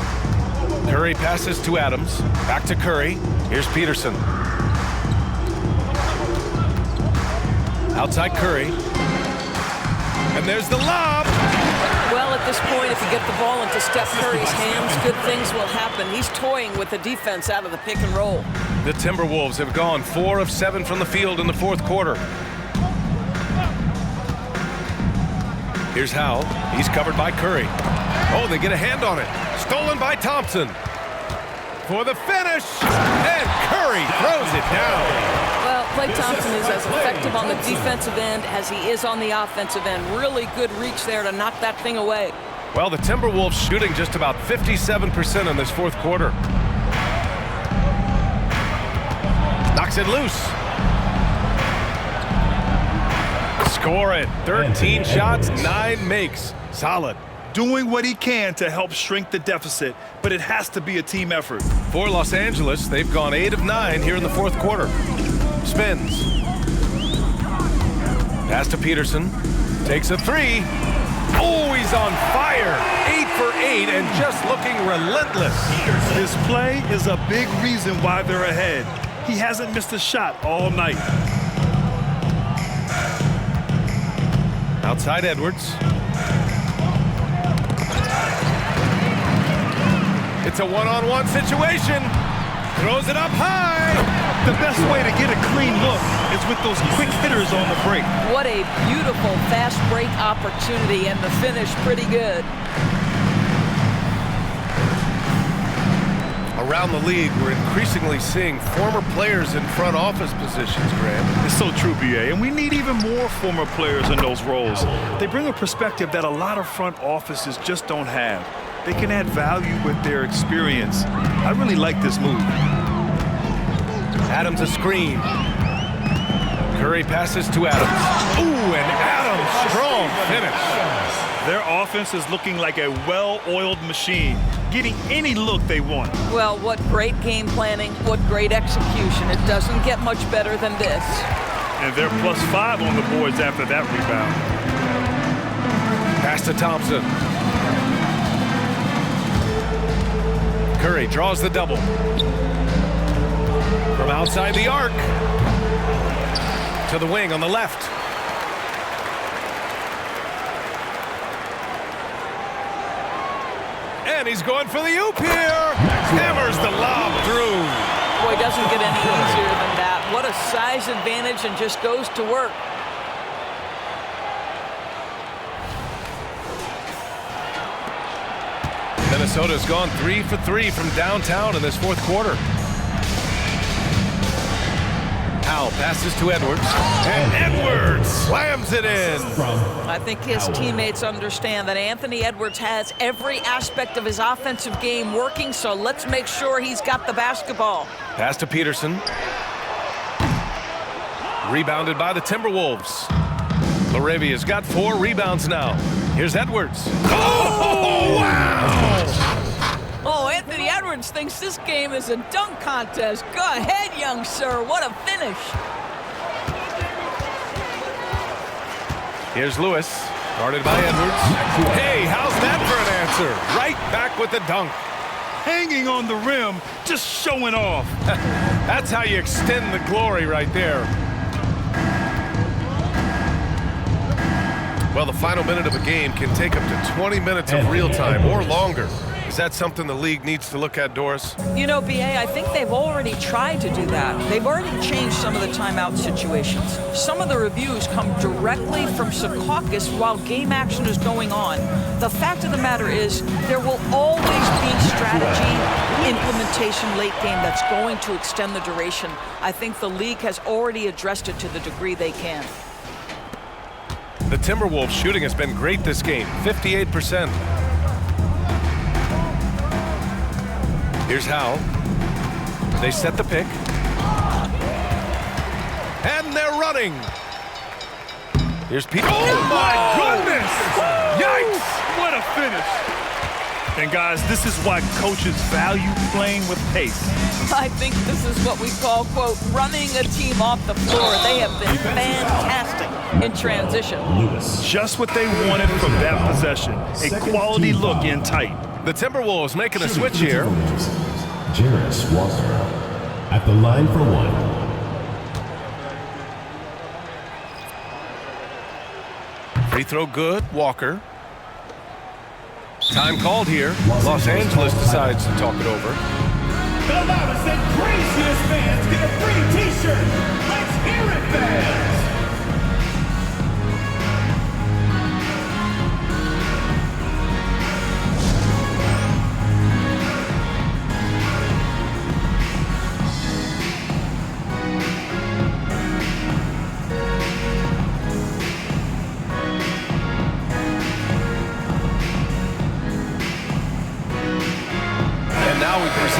A: Curry passes to Adams. Back to Curry. Here's Peterson. Outside Curry. And there's the lob.
D: Well, at this point, if you get the ball into Steph Curry's hands, good things will happen. He's toying with the defense out of the pick and roll.
A: The Timberwolves have gone 4 of 7 from the field in the fourth quarter. Here's Howell. He's covered by Curry. Oh, they get a hand on it. Stolen by Thompson. For the finish. And Curry throws it down.
D: Well, Klay Thompson is as effective on the defensive end as he is on the offensive end. Really good reach there to knock that thing away.
A: Well, the Timberwolves shooting just about 57% in this fourth quarter. Knocks it loose. Score it. 13 shots, 9 makes. Solid.
C: Doing what he can to help shrink the deficit, but it has to be a team effort.
A: For Los Angeles, they've gone 8 of 9 here in the fourth quarter. Spins. Pass to Peterson. Takes a 3. Oh, he's on fire. 8 for 8 and just looking relentless.
C: This play is a big reason why they're ahead. He hasn't missed a shot all night.
A: Outside Edwards. It's a one-on-one situation. Throws it up high.
C: The best way to get a clean look is with those quick hitters on the break.
D: What a beautiful fast break opportunity, and the finish pretty good.
A: Around the league, we're increasingly seeing former players in front office positions, Graham.
C: It's so true, BA, and we need even more former players in those roles. They bring a perspective that a lot of front offices just don't have. They can add value with their experience. I really like this move.
A: Adams a screen. Curry passes to Adams. Ooh, and Adams, strong finish.
C: Their offense is looking like a well-oiled machine, getting any look they want.
D: Well, what great game planning, what great execution. It doesn't get much better than this.
C: And they're +5 on the boards after that rebound.
A: Pass to Thompson. Curry draws the double. From outside the arc. To the wing on the left. And he's going for the oop here. Hammers the lob through.
D: Boy, doesn't get any easier than that. What a size advantage, and just goes to work.
A: Minnesota's gone 3 for 3 from downtown in this fourth quarter. Howell passes to Edwards. And Edwards slams it in.
D: I think his teammates understand that Anthony Edwards has every aspect of his offensive game working, so let's make sure he's got the basketball.
A: Pass to Peterson. Rebounded by the Timberwolves. Laravia's got 4 rebounds now. Here's Edwards. Oh, wow!
D: Oh, Anthony Edwards thinks this game is a dunk contest. Go ahead, young sir. What a finish.
A: Here's Lewis, guarded by Edwards. Hey, how's that for an answer? Right back with the dunk.
C: Hanging on the rim, just showing off.
A: That's how you extend the glory right there. Well, the final minute of a game can take up to 20 minutes of real time or longer. Is that something the league needs to look at, Doris?
D: You know, BA, I think they've already tried to do that. They've already changed some of the timeout situations. Some of the reviews come directly from Secaucus while game action is going on. The fact of the matter is, there will always be strategy, implementation late game that's going to extend the duration. I think the league has already addressed it to the degree they can.
A: The Timberwolves shooting has been great this game, 58%. Here's Howe. They set the pick. And they're running. Here's Pete.
C: Oh my goodness! Yikes! What a finish. And guys, this is why coaches value playing with pace.
D: I think this is what we call, quote, running a team off the floor. They have been fantastic in transition.
C: Just what they wanted from that possession. A quality look in tight.
A: The Timberwolves making a switch here.
E: Jarace Walker at the line for one.
A: Free throw good, Walker. Time called here. Los Angeles decides to talk it over.
F: The loudest and craziest fans get a free t-shirt. Let's hear it, fans!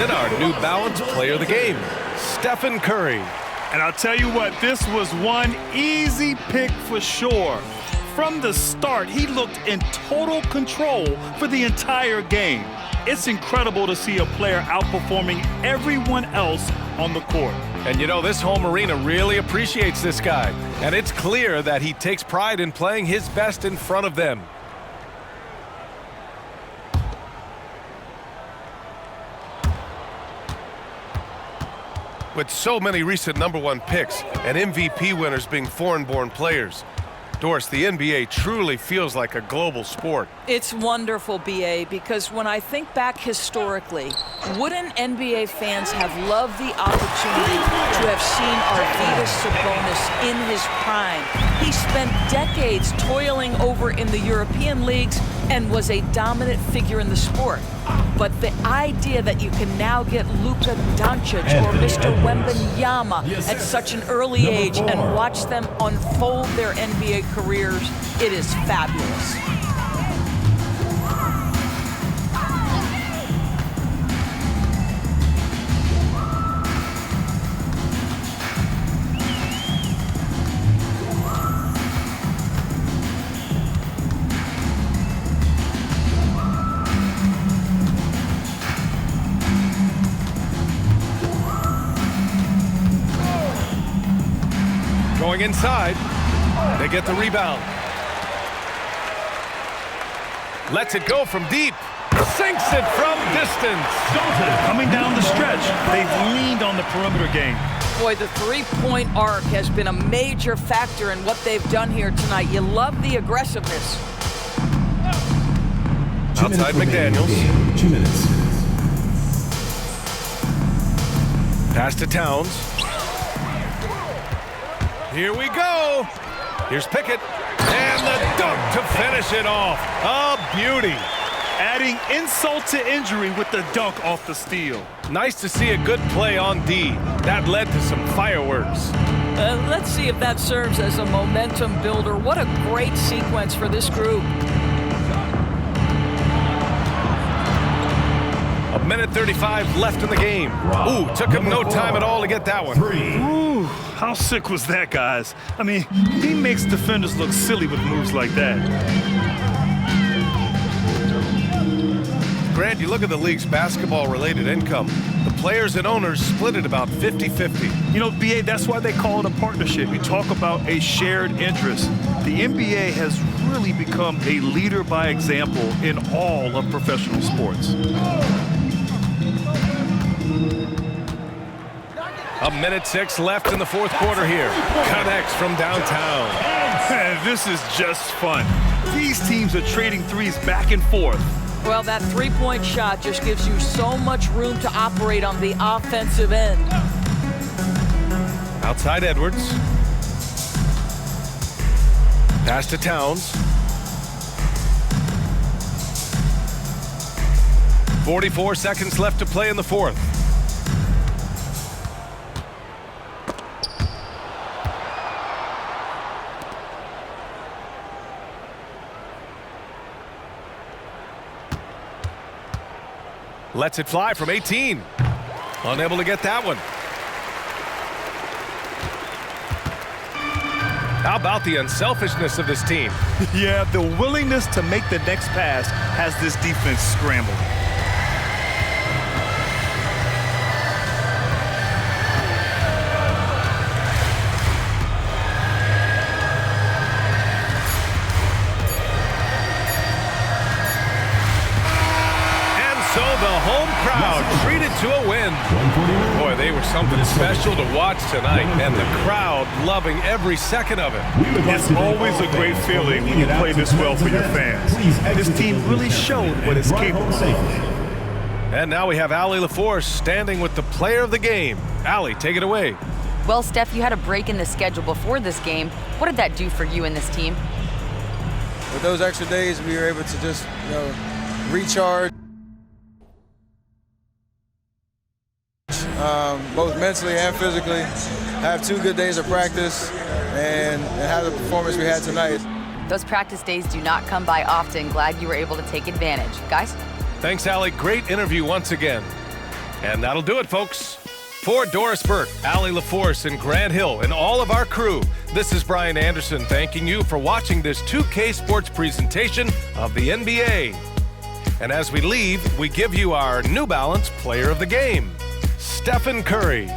A: Our New Balance player of the game, Stephen Curry.
C: And I'll tell you what, this was one easy pick for sure. From the start, he looked in total control for the entire game. It's incredible to see a player outperforming everyone else on the court.
A: And you know, this home arena really appreciates this guy. And it's clear that he takes pride in playing his best in front of them. With so many recent #1 picks and MVP winners being foreign-born players, Doris, the NBA truly feels like a global sport.
D: It's wonderful, BA, because when I think back historically, wouldn't NBA fans have loved the opportunity to have seen Arvydas Sabonis in his prime? He spent decades toiling over in the European leagues and was a dominant figure in the sport. But the idea that you can now get Luka Doncic or Mr. Wembanyama at such an early age and watch them unfold their NBA careers, it is fabulous.
A: Going inside, they get the rebound. Lets it go from deep. Sinks it from distance.
C: Coming down the stretch, they've leaned on the perimeter game.
D: Boy, the three-point arc has been a major factor in what they've done here tonight. You love the aggressiveness.
A: Outside McDaniels.
E: 2 minutes.
A: Pass to Towns. Here we go. Here's Pickett. And the dunk to finish it off. A beauty.
C: Adding insult to injury with the dunk off the steal.
A: Nice to see a good play on D. That led to some fireworks.
D: Let's see if that serves as a momentum builder. What a great sequence for this group.
A: A minute 35 left in the game. Ooh, took him no time at all to get that one.
C: Ooh, how sick was that, guys? I mean, he makes defenders look silly with moves like that.
A: Grant, you look at the league's basketball-related income. The players and owners split it about 50-50.
C: You know, BA, that's why they call it a partnership. You talk about a shared interest. The NBA has really become a leader by example in all of professional sports.
A: A minute 6 left in the fourth quarter here. Connects from downtown.
C: Man, this is just fun. These teams are trading threes back and forth.
D: Well, that three-point shot just gives you so much room to operate on the offensive end.
A: Outside Edwards. Pass to Towns. 44 seconds left to play in the fourth. Lets it fly from 18. Unable to get that one. How about the unselfishness of this team?
C: Yeah, the willingness to make the next pass has this defense scrambled.
A: So the home crowd treated to a win. Boy, they were something special to watch tonight, and the crowd loving every second of it.
C: It's always a great feeling when you play this well for your fans. This team really showed what it's capable of.
A: And now we have Allie LaForce standing with the player of the game. Allie, take it away.
G: Well, Steph, you had a break in the schedule before this game. What did that do for you and this team?
M: With those extra days, we were able to just, recharge. Both mentally and physically, have 2 good days of practice and have the performance we had tonight.
G: Those practice days do not come by often. Glad you were able to take advantage. Guys?
A: Thanks, Allie. Great interview once again. And that'll do it, folks. For Doris Burke, Allie LaForce, and Grant Hill, and all of our crew, this is Brian Anderson thanking you for watching this 2K Sports presentation of the NBA. And as we leave, we give you our New Balance Player of the Game, Stephen Curry.